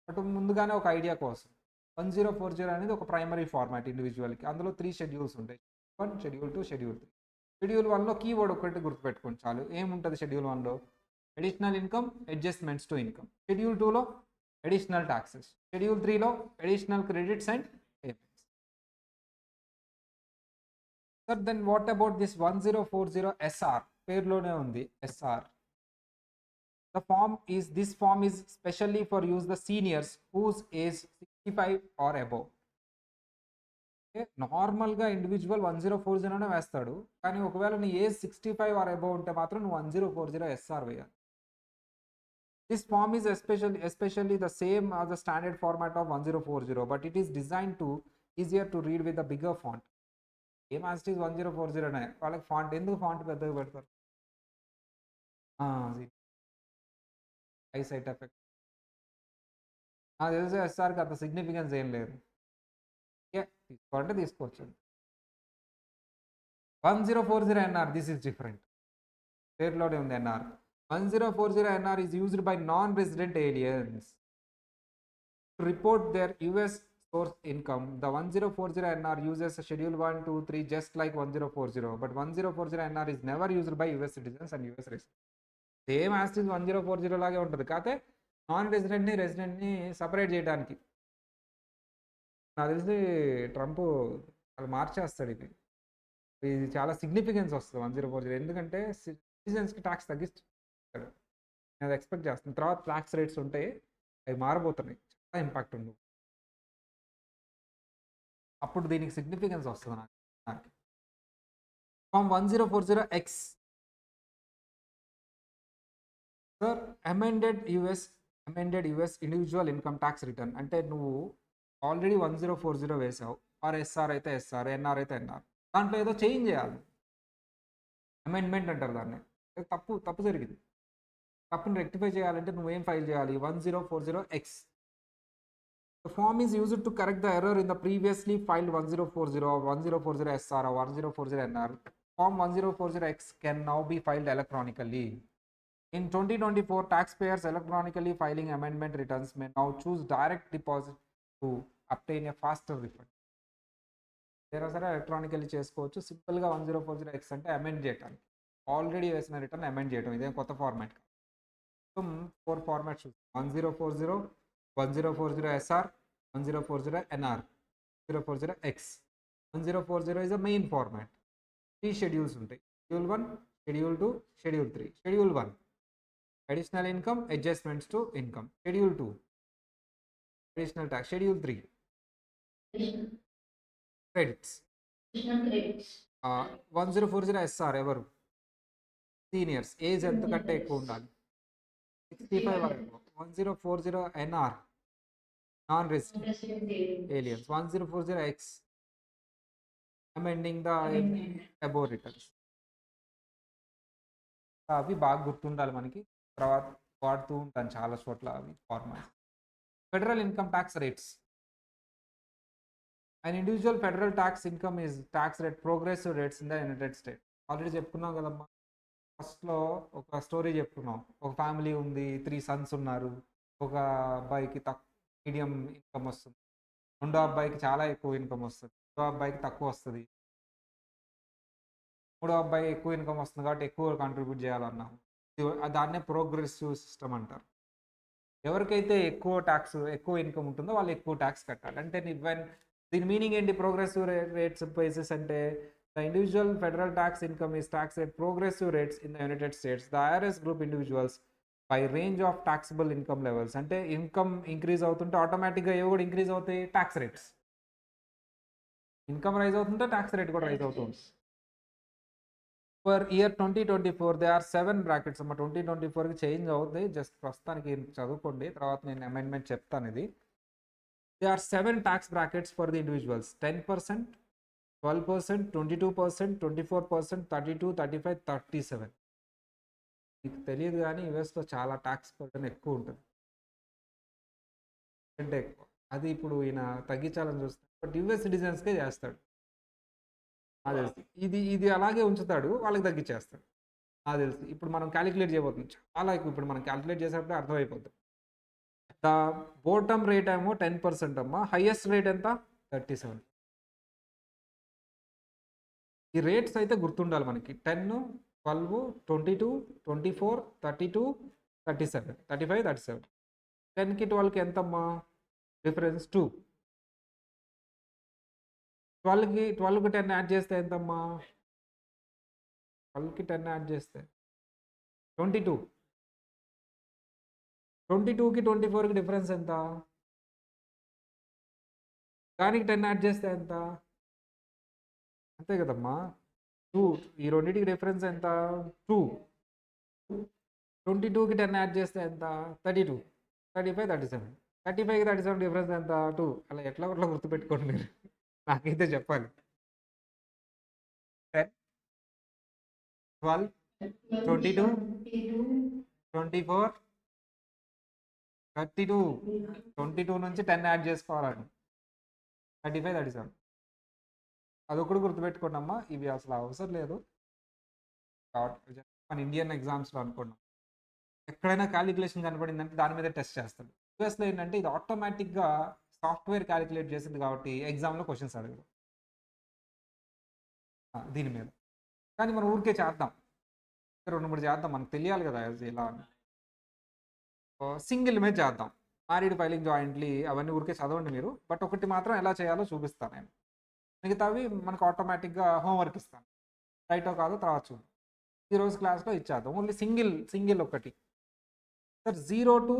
బట్ ముందుగానే ఒక ఐడియా కోసం, 1040 అనేది ఒక ప్రైమరీ ఫార్మాట్ ఇండివిజువల్కి. అందులో 3 షెడ్యూల్స్ ఉంటాయి: 1, షెడ్యూల్ 2, షెడ్యూల్ 3. షెడ్యూల్ 1లో కీవర్డ్ ఒకటి గుర్తుపెట్టుకోండి చాలు. ఏముంటుంది షెడ్యూల్ 1లో? Additional income, adjustments to income. Schedule 2లో అడిషనల్ ట్యాక్సెస్. షెడ్యూల్ 3లో additional credits and payments. Sir then what about this 1040 SR? పేరులోనే ఉంది SR. This form is specially for use the seniors whose age 65 or above. నార్మల్గా individual 1040 వేస్తాడు, కానీ ఒకవేళ నీ age 65 are above ఉంటే మాత్రం నువ్వు 1040 SR వేయాలి. This form is especially the same as the standard format of 1040, but it is designed to easier to read with a bigger font. ఏం యాజ్ ఇట్ ఈస్ 1040 వాళ్ళకి ఫాంట్ ఎందుకు font పెద్దగా పెడతారు? Eye sight effect. నాకు తెలిసి ఎస్ఆర్కి అంత significance ఏం లేదు. ఓకే, తీసుకోవాలంటే తీసుకోవచ్చు. 1040 ఎన్ఆర్, దిస్ ఇస్ డిఫరెంట్. పేరులోనే ఉంది NR. 1040 NR is used by non resident aliens to report their US source income. The 1040 NR uses schedule 1, 2, 3 just like 1040, but 1040 NR is never used by US citizens and US residents. Same as this 1040 లాగే ఉంటుంది, కాకపోతే non రెసిడెంట్ని రెసిడెంట్ని separate చేయడానికి. నాకు తెలిసి Trump అది మార్చేస్తాడు. ఇది చాలా significance వస్తుంది 1040, ఎందుకంటే సిటిజన్స్కి ట్యాక్స్ తగ్గిస్తాడు. నేను అది ఎక్స్పెక్ట్ చేస్తున్నాను. తర్వాత ట్యాక్స్ రేట్స్ ఉంటాయి, అవి మారబోతున్నాయి, చాలా ఇంపాక్ట్ ఉంది. అప్పుడు దీనికి సిగ్నిఫికెన్స్ వస్తుంది నాకు. Form 1040X sir, amended US individual income tax return. అంటే నువ్వు ఆల్రెడీ 1040 వేసావు, ఆర్ ఎస్ఆర్ అయితే ఎస్ఆర్, ఎన్ఆర్ అయితే ఎన్ఆర్, దాంట్లో ఏదో చేంజ్ చేయాలి. అమెండ్మెంట్ అంటారు దాన్ని. తప్పు జరిగింది. తప్పుని రెక్టిఫై చేయాలంటే నువ్వేం ఫైల్ చేయాలి? 1040X. The form is used to correct the error in the previously filed 1040 or 1040 SR or 1040 NR. Form 1040X can now be filed electronically. In 2024, taxpayers electronically filing amendment returns may now choose direct deposit to obtain a faster refund. There are electronically చేసుకోవచ్చు. సింపుల్గా 1040X అంటే amend చేయటానికి. Already వేసిన return amend చేయడం, ఇదే కొత్త format. So 4 formats: 1040, 1040 SR, 1040 NR, 1040X. 1040 is a main format. 3 schedules ఉంటాయి: Schedule 1, Schedule 2, Schedule 3. Schedule 1 additional income, adjustments to income. Schedule 2 additional tax. Schedule 3 credits. 1040 SR ఎవరు? Seniors, age ఎంత కంటే ఎక్కువ ఉండాలి, 65 వరకు. 1040 NR non resident aliens. 1040X amending the above returns. అవి బాగా గుర్తుండాలి మనకి, తర్వాత వాడుతూ ఉంటాను చాలా చోట్ల అవి formats. Federal income tax rates. And individual federal tax income is tax rate progressive rates in the United state. Already చెప్పుకున్నాం కదమ్మా, ఫస్ట్లో ఒక స్టోరీ చెప్పుకున్నాం. ఒక ఫ్యామిలీ ఉంది, 3 సన్స్ ఉన్నారు. ఒక అబ్బాయికి మీడియం ఇన్కమ్ వస్తుంది, రెండో అబ్బాయికి చాలా ఎక్కువ ఇన్కమ్ వస్తుంది, రెండో అబ్బాయికి తక్కువ వస్తుంది, మూడో అబ్బాయి ఎక్కువ ఇన్కమ్ వస్తుంది కాబట్టి ఎక్కువ కాంట్రిబ్యూట్ చేయాలన్నాం. దాన్నే ప్రోగ్రెసివ్ సిస్టమ్ అంటారు. ఎవరికైతే ఎక్కువ ఇన్కమ్ ఉంటుందో వాళ్ళు ఎక్కువ ట్యాక్స్ కట్టాలి. అంటే దీని మీనింగ్ ఏంటి? ప్రోగ్రెసివ్ రేట్స్ బేసిస్ అంటే the individual federal tax income is tax rate progressive rates in the United States. The IRS group individuals by range of taxable income levels. అంటే ఇన్కమ్ ఇంక్రీజ్ అవుతుంటే ఆటోమేటిక్గా ఏవి కూడా ఇంక్రీజ్ అవుతాయి? Tax rates. Income rise అవుతుంటే tax rate కూడా rise అవుతుంది. For year 2024 they are 7 brackets అమ్మ. 2024కి చేంజ్ అవుతుంది, జస్ట్ ప్రస్తుతానికి చదువుకోండి, తర్వాత నేను అమెండ్మెంట్ చెప్తాను. ఇది they are 7 tax brackets for the individuals: 10%, 12%, 22%, 24%, 32, 35, 37. మీకు తెలియదు కానీ యుఎస్లో చాలా ట్యాక్స్ బర్డెన్ ఎక్కువ ఉంటుంది, అంటే ఎక్కువ. అది ఇప్పుడు ఈయన తగ్గించాలని చూస్తాడు, బట్ యుఎస్ సిటిజన్స్కే చేస్తాడు. నాకు తెలిసి ఇది అలాగే ఉంచుతాడు, వాళ్ళకి తగ్గించేస్తాడు. నాకు తెలిసి ఇప్పుడు మనం క్యాలిక్యులేట్ చేయబోతుంది చాలా ఎక్కువ. ఇప్పుడు మనం క్యాలిక్యులేట్ చేసేటప్పుడు అర్థమైపోతుంది. ద బోటమ్ రేట్ ఏమో 10% అమ్మా, హైయెస్ట్ రేట్ ఎంత? 37. ఈ రేట్స్ అయితే గుర్తుండాలి మనకి: 10, 12, 22, 24, 32, 37, 35, 37. 10కి 12కి ఎంతమ్మా డిఫరెన్స్? 2. 12కి 10 యాడ్ చేస్తే ఎంతమ్మా? 12కి 10 యాడ్ చేస్తే 22. 22కి 24కి డిఫరెన్స్ ఎంత? దానికి 10 యాడ్ చేస్తే ఎంత? అంతే కదమ్మా, 2. ఈ రెండింటికి డిఫరెన్స్ ఎంత? 2. 22కి 10 యాడ్ చేస్తే ఎంత? 32, 35, 37. 35కి 37 డిఫరెన్స్ ఎంత? 2. అలా ఎట్లా గుర్తుపెట్టుకోండి మీరు, నాకైతే చెప్పాలి. 10, 12, 22, 24, 32. 22 నుంచి 10 యాడ్ చేసుకోవాలండి. 35, 37. అదొకటి గుర్తుపెట్టుకోండమ్మా, ఇవి అసలు అవసరం లేదు. మన ఇండియన్ ఎగ్జామ్స్లో అనుకున్నాం, ఎక్కడైనా క్యాలిక్యులేషన్ కనపడిందంటే దాని మీద టెస్ట్ చేస్తాడు. యూఎస్లో ఏంటంటే ఇది ఆటోమేటిక్గా సాఫ్ట్వేర్ క్యాలిక్యులేట్ చేసింది కాబట్టి ఎగ్జామ్లో క్వశ్చన్స్ అడగరు దీని మీద. కానీ మనం ఊరికే చేద్దాం, 2-3 చేద్దాం, మనకు తెలియాలి కదా ఇలా అని. సింగిల్ మీద చేద్దాం. మ్యారీడ్ ఫైలింగ్ జాయింట్లీ అవన్నీ ఊరికే చదవండి మీరు, బట్ ఒకటి మాత్రం ఎలా చేయాలో చూపిస్తాను నేను. మిగతావి మనకు ఆటోమేటిక్గా హోంవర్క్ ఇస్తాను, రైటో కాదో తర్వాత చూద్దాం. ఈరోజు క్లాస్లో ఇచ్చేద్దాం. ఓన్లీ సింగిల్ ఒకటి సార్. 0 to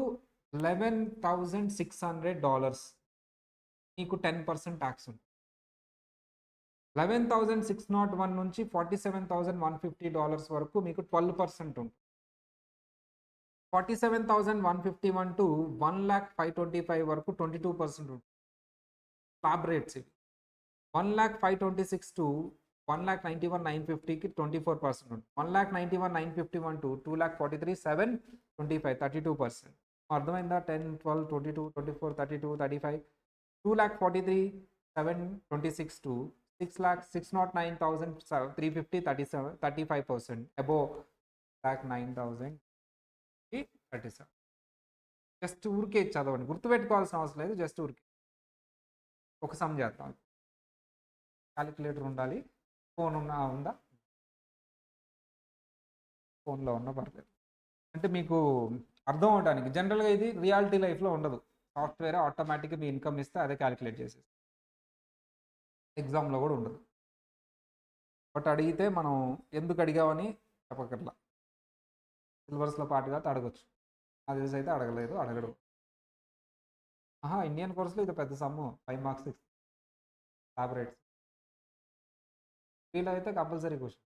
$11,600 మీకు 10% ట్యాక్స్ ఉంది. $11,601 నుంచి $47,150 వరకు మీకు 12% ఉంటుంది. 47,151 to 1,05,525 వరకు 22% ఉంటుంది. స్లాబ్ రేట్స్ ఇవి. 1,05,26 to 1,91,950కి 24% ఉంటుంది. 1,91,951 to 2,43,725 32%. అర్థమైందా? 10, 12, 22, 24, 32, 35. 2,43,726 to 6,609,350 35%. అబోవ్ 9,037. జస్ట్ ఊరికే చదవండి, గుర్తుపెట్టుకోవాల్సిన అవసరం లేదు, జస్ట్ ఊరికే ఒక సమ్ చేద్దాం. క్యాలిక్యులేటర్ ఉండాలి, ఫోన్ ఉందా? ఫోన్లో ఉన్నా పర్లేదు. అంటే మీకు అర్థం అవడానికి, జనరల్గా ఇది రియాలిటీ లైఫ్లో ఉండదు. సాఫ్ట్వేర్ ఆటోమేటిక్గా మీ ఇన్కమ్ ఇస్తే అదే క్యాలిక్యులేట్ చేసేసి, ఎగ్జామ్లో కూడా ఉండదు. బట్ అడిగితే మనం ఎందుకు అడిగామని చెప్పకట్లా, సిలబస్లో పాటుగా అడగచ్చు. అది తెలిసి అయితే అడగడు. ఇండియన్ కోర్సులో ఇది పెద్ద సమ్ము, 5 మార్క్స్ ల్యాబరేట్స్. వీళ్ళు అయితే కంపల్సరీ క్వశ్చన్.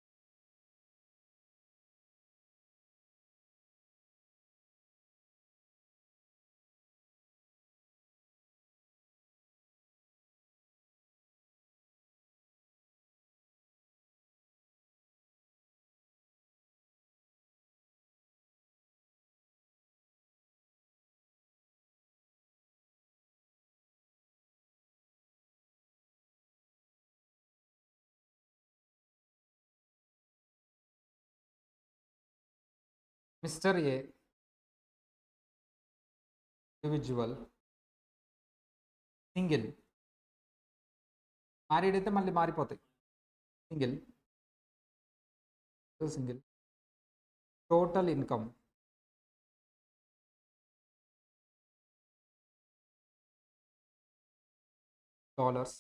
మిస్టర్ ఏ ఇండివిజువల్ సింగిల్. మ్యారీడ్ అయితే మళ్ళీ మారిపోతాయి. Single total income dollars.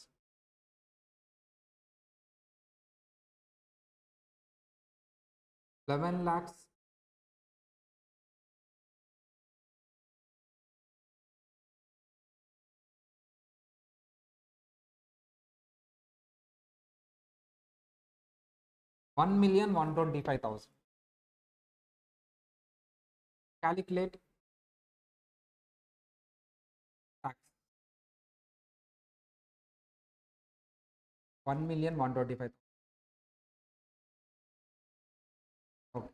$11,00,000 $1,125,000. Calculate tax. 1,125,000. Okay,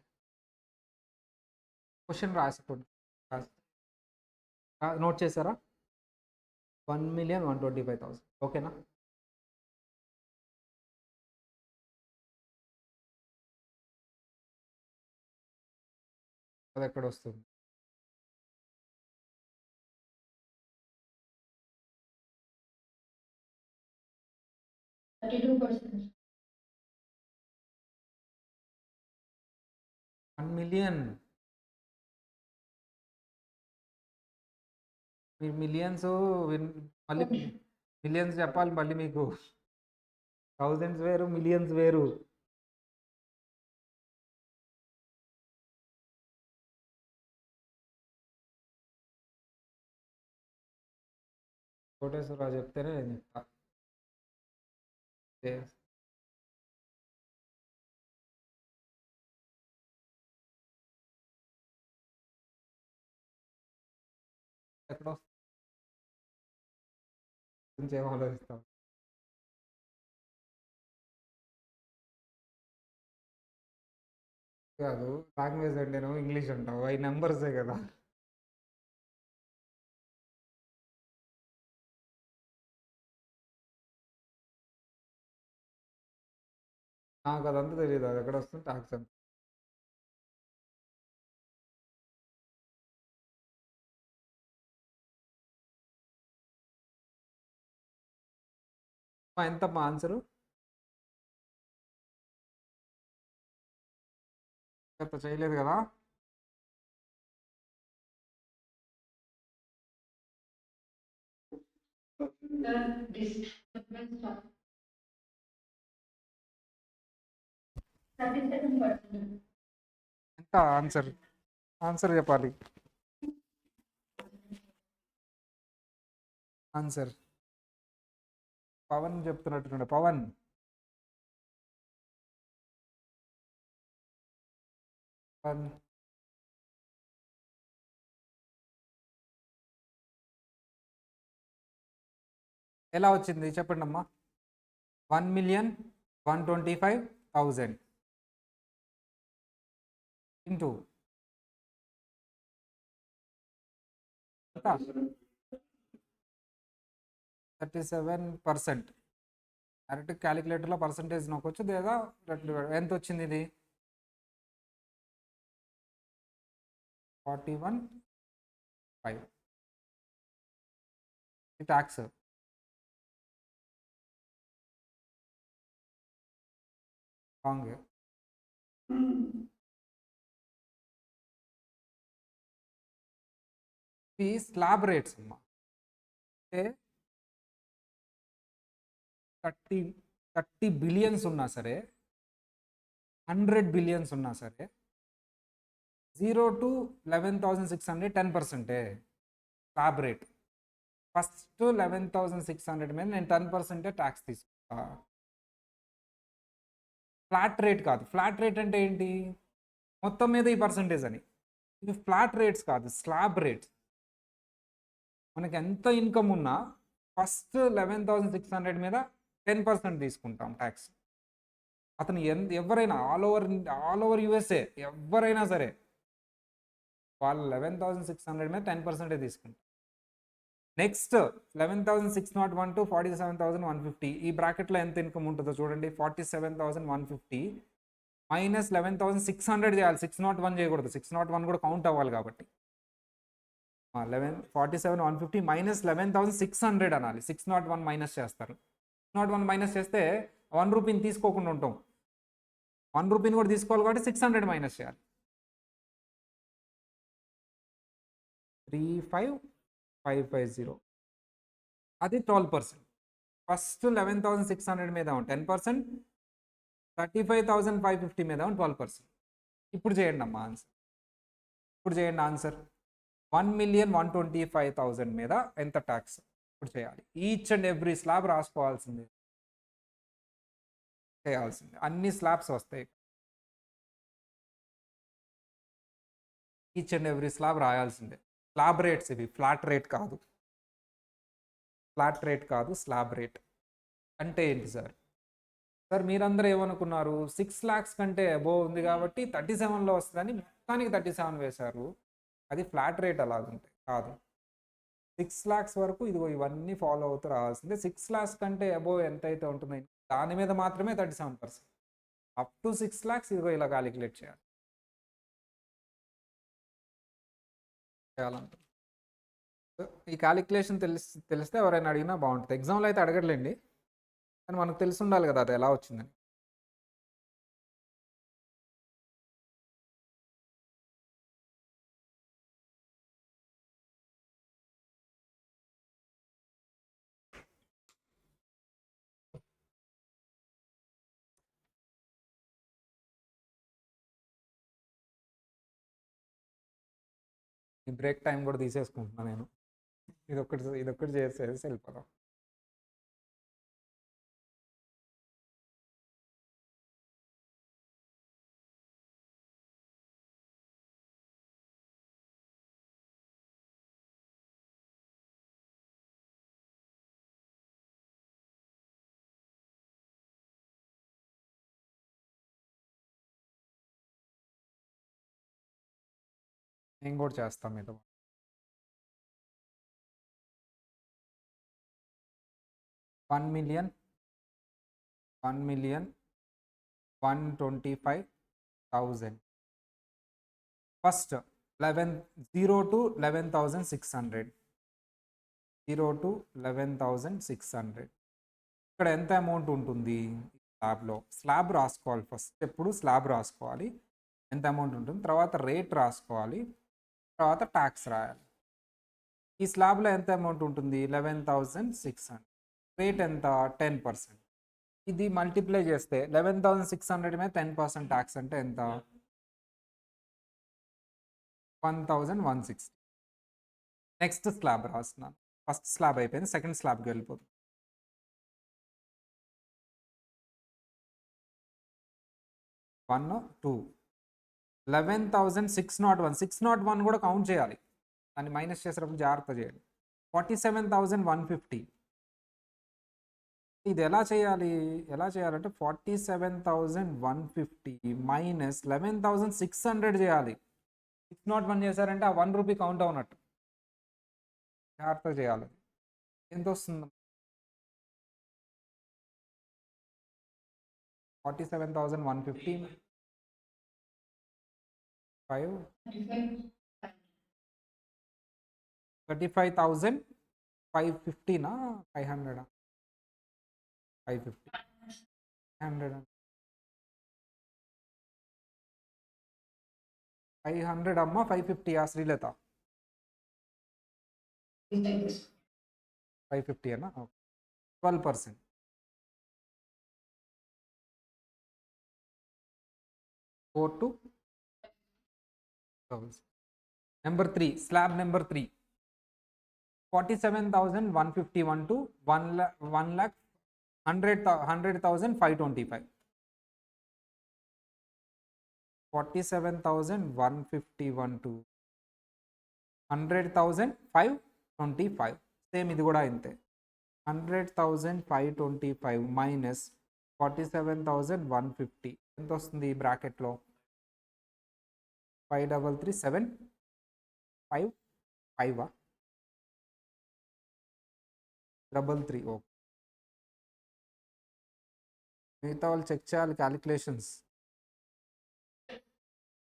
question రాసుకోండి. నోట్ చేశారా? 1,125,000. ఓకేనా? అది ఎక్కడ వస్తుంది? $1 million. మీరు మిలియన్స్ మళ్ళీ మిలియన్స్ చెప్పాలి మళ్ళీ, మీకు థౌజండ్స్ వేరు, మిలియన్స్ వేరు. కోటేశ్వరరావు చెప్తేనే నేను చెప్తా. ఎక్కడ గురించి ఏం ఆలోచిస్తాం? కాదు, లాంగ్వేజ్ అంటేనో ఇంగ్లీష్ అంటావు, అవి నెంబర్సే కదా. నాకు అదంతా తెలియదు, అది ఎక్కడ వస్తుంది ట్యాక్స్ ఎంత. ఎంతమ్మా ఆన్సరు? ఎంత చేయలేదు కదా. ఎంత ఆన్సర్? ఆన్సర్ చెప్పాలి. ఆన్సర్ పవన్ చెప్తున్నట్టుండే. పవన్ పవన్ ఎలా వచ్చింది చెప్పండి అమ్మా. 1,125,000 ఇంటూ 37%. డైరెక్ట్ క్యాలిక్యులేటర్లో పర్సంటేజ్ నొక్కొచ్చు, లేదా ఎంత వచ్చింది ఇది? 41,500. ఇది ట్యాక్స్. రాంగ్. ఈ స్లాబ్ రేట్స్ అమ్మా. అంటే 30 బిలియన్స్ ఉన్నా సరే, 100 బిలియన్స్ ఉన్నా సరే, 0 to 11,600 10%. స్లాబ్ రేట్ ఫస్ట్ 11,600 మీద నేను 10% ట్యాక్స్ తీసుకుంటా. ఫ్లాట్ రేట్ కాదు. ఫ్లాట్ రేట్ అంటే ఏంటి? మొత్తం మీద ఈ పర్సంటేజ్ అని. ఇది ఫ్లాట్ రేట్స్ కాదు, స్లాబ్ రేట్స్. మనకి ఎంత ఇన్కమ్ ఉన్నా ఫస్ట్ 11,600 మీద 10% తీసుకుంటాం ట్యాక్స్. అతను ఎవరైనా ఆల్ ఓవర్ యూఎస్ఏ ఎవరైనా సరే వాళ్ళు 11,600 మీద 10% తీసుకుంటాం. నెక్స్ట్ 11,601 to 47,150 ఈ బ్రాకెట్లో ఎంత ఇన్కమ్ ఉంటుందో చూడండి. 47,150 మైనస్ 11,600 చేయాలి. 601 చేయకూడదు, 601 కూడా కౌంట్ అవ్వాలి కాబట్టి 47,150 మైనస్ 11,600 అనాలి. 601 మైనస్ చేస్తారు. 601 మైనస్ చేస్తే 1 రూపీని తీసుకోకుండా ఉంటాం. 1 రూపీని కూడా తీసుకోవాలి కాబట్టి 600 మైనస్ చేయాలి. 35,550 అది 12%. ఫస్ట్ 11,600 మీద 10%, 35,550 మీద 12%. ఇప్పుడు చేయండి అమ్మా ఆన్సర్. ఇప్పుడు చేయండి ఆన్సర్. 1,125,000 మీద ఎంత ట్యాక్స్ ఇప్పుడు చేయాలి. ఈచ్ అండ్ ఎవ్రీ స్లాబ్ రాసుకోవాల్సిందే, చేయాల్సిందే. అన్ని స్లాబ్స్ వస్తాయి. ఈచ్ అండ్ ఎవ్రీ స్లాబ్ రాయాల్సిందే. స్లాబ్ రేట్స్ ఇవి, ఫ్లాట్ రేట్ కాదు. ఫ్లాట్ రేట్ కాదు, స్లాబ్ రేట్. అంటే ఏంటి సార్? సార్ మీరందరూ ఏమనుకున్నారు? 6 lakhs కంటే అబోవ్ ఉంది కాబట్టి 37లో వస్తుందని మొత్తానికి 37 వేశారు. అది ఫ్లాట్ రేట్ అలాగుంటాయి కాదు. 6 lakhs వరకు ఇదిగో ఇవన్నీ ఫాలో అవుతూ రావాల్సిందే. 6 lakhs కంటే అబోవ్ ఎంతైతే ఉంటుందో దాని మీద మాత్రమే 37%. అప్ టు 6 lakhs ఇదిగో ఇలా క్యాలిక్యులేట్ చేయాలంట. ఈ క్యాలిక్యులేషన్ తెలిస్తే ఎవరైనా అడిగినా బాగుంటుంది. ఎగ్జామ్లో అయితే అడగట్లేండి, కానీ మనకు తెలిసి ఉండాలి కదా అది ఎలా వచ్చిందని. ఈ బ్రేక్ టైం కూడా తీసేసుకుంటున్నాను నేను. ఇదొక్కటి చేసేసి వెళ్ళిపోదాం. నేను కూడా చేస్తాను మీతో. 1,000,000 125,000. First 0 to 11,600. 0 to 11,600. ఇక్కడ ఎంత అమౌంట్ ఉంటుంది స్లాబ్లో? స్లాబ్ రాసుకోవాలి ఫస్ట్. ఎప్పుడు స్లాబ్ రాసుకోవాలి, ఎంత అమౌంట్ ఉంటుంది, తర్వాత రేట్ రాసుకోవాలి, తర్వాత ట్యాక్స్ రాయాలి. ఈ స్లాబ్లో ఎంత అమౌంట్ ఉంటుంది? 11,600. రేట్ ఎంత? 10%. ఇది మల్టిప్లై చేస్తే 11,600 మీద 10% ట్యాక్స్ అంటే ఎంత? 1,160. నెక్స్ట్ స్లాబ్ రాస్తున్నాను. ఫస్ట్ స్లాబ్ అయిపోయింది, సెకండ్ స్లాబ్కి వెళ్ళిపోతుంది. 1 2 11,601. 601 కూడా కౌంట్ చేయాలి, దాన్ని మైనస్ చేసేటప్పుడు జాగ్రత్త చేయాలి. 47,150. ఇది ఎలా చేయాలంటే 47,150 మైనస్ 11,600 చేయాలి. 601 చేశారంటే ఆ 1 రూపీ కౌంట్ అవునట్టు. జాగ్రత్త చేయాలి. ఎంత వస్తుంది? 47,150 5 35,550 నా 500? 550 500 500 అమ్మ 550 శ్రీలత 550 అన్న 12%. Go to number 3, slab number 3. 47,151 to 1,100,525. 47,151 to 100,525. Same ఇది కూడా ఇంతే. 100,525 మైనస్ 47,150 ఎంత వస్తుంది ఈ బ్రాకెట్లో? 5337 5 5 33. ఓకే, మిగతా వాళ్ళు చెక్ చేయాలి క్యాలిక్యులేషన్స్.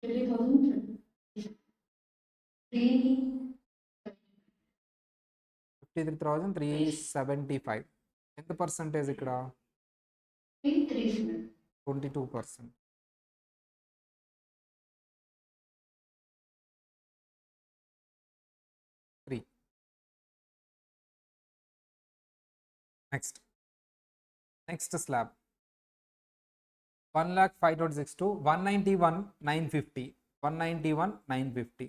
53,375. ఎంత పర్సంటేజ్ ఇక్కడ? 22%. Next slab 1,05,26 to 191,950. 191,950.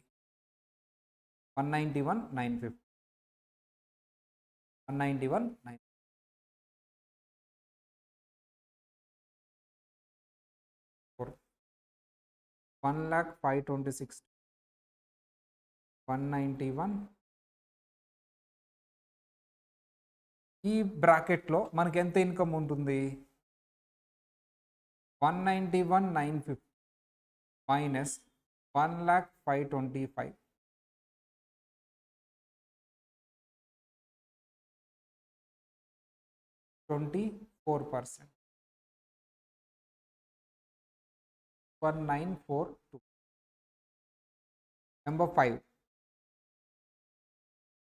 191,950. 191,950. 1,05,26 191. ఈ బ్రాకెట్లో మనకి ఎంత ఇన్కమ్ ఉంటుంది? 191,950 మైనస్ 1,05,25. 24%. 1942. నెంబర్ 5,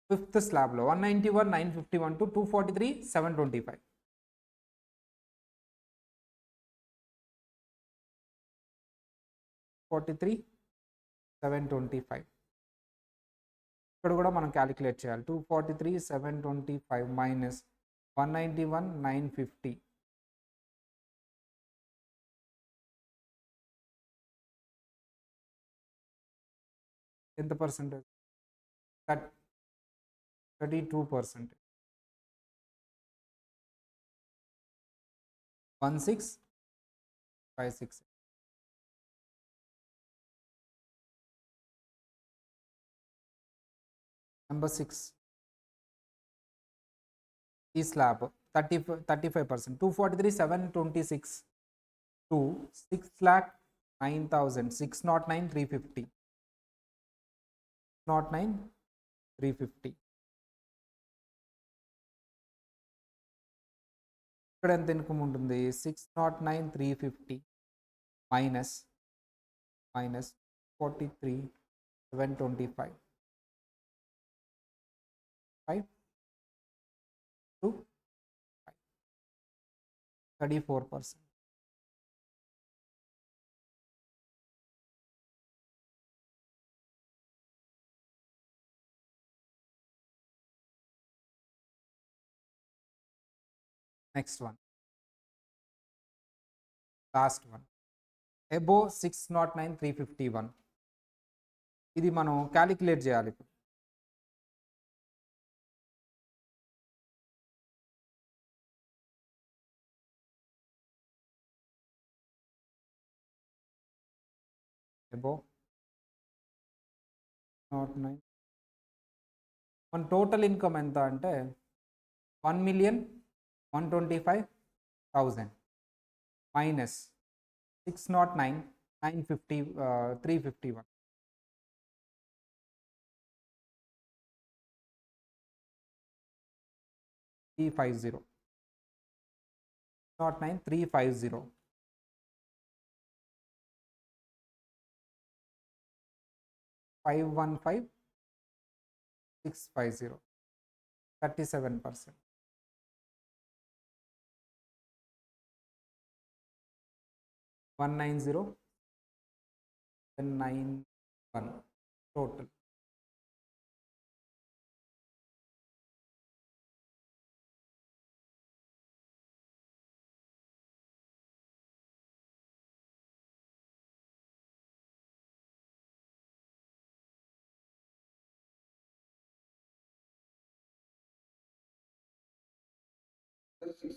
ఫిఫ్త్ స్లాబ్లో 191,951 to 243,725. 43,725. ఇక్కడ కూడా మనం క్యాలిక్యులేట్ చేయాలి. 243,725 మైనస్ 191,950. ఎంత పర్సెంటేజ్? 32%. 1656. నెంబర్ 6, ఈ స్లాబ్ 35%. 243,726 to 6,09,000. 609,350. 609,350. ఇక్కడ ఎంత ఇన్కమ్ ఉంటుంది? 609,350 minus 43,725 5 to 34%. Next one, last one, above 609,351. ఇది మనం క్యాలిక్యులేట్ చేయాలి ఇప్పుడు. above 609, మన టోటల్ ఇన్కమ్ ఎంత అంటే 1,125,000 మైనస్ 609,950 351 350 609,350 515,650 37%. 190,791 total.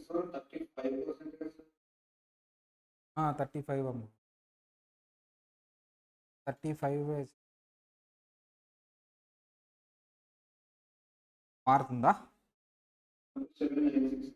Sir, 35% sir. 35 అమ్మ, 35 మారుతుందా? 796.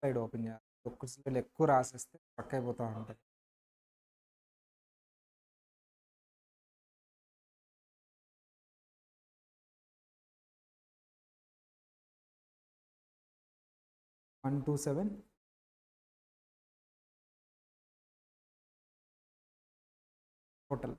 సైడ్ ఓపెన్ చేయాలి. ఒక్కసారి ఎక్కువ రాసేస్తే పక్క అయిపోతూ ఉంటుంది. One two seven total.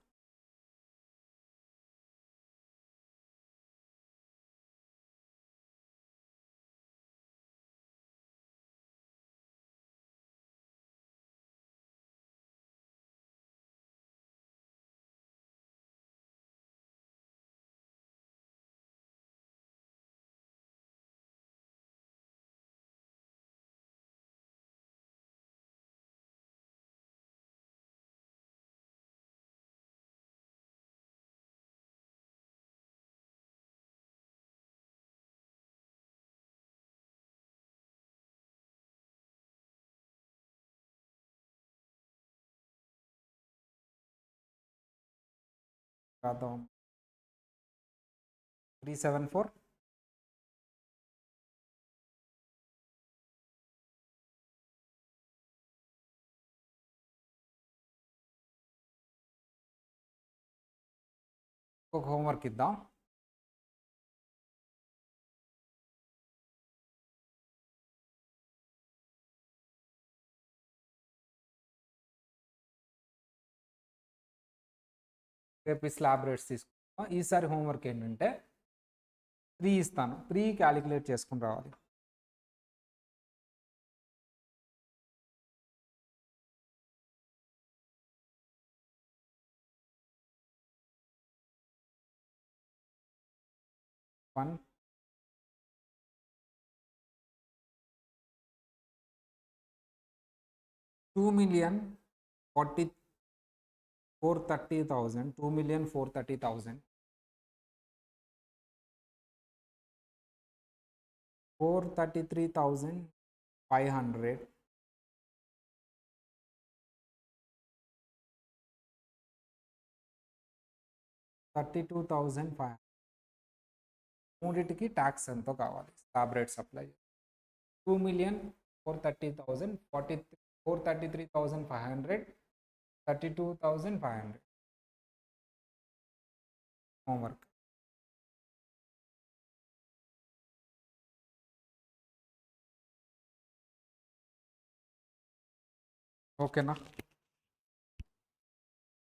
రాద్దాం. 374 ఒక హోంవర్క్ ఇద్దాం. రేపు స్లాబ్ రేట్స్ తీసుకుంటాం. ఈసారి హోంవర్క్ ఏంటంటే 3 ఇస్తాను, 3 క్యాలిక్యులేట్ చేసుకుని రావాలి. వన్ 2,430,000 2,430,000 433,500 32,500 మూడింటికి ట్యాక్స్ ఎంతో కావాలి స్లాబ్ రేట్ సప్లై 2,430,000 433,500 32,500 హోంవర్క్. ఓకేనా?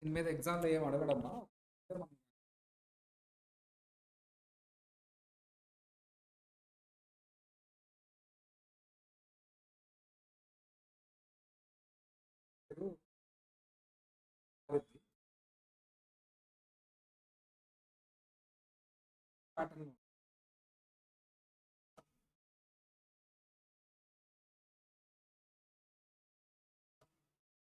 దీని మీద ఎగ్జామ్లో ఏం అడగడమ్మా.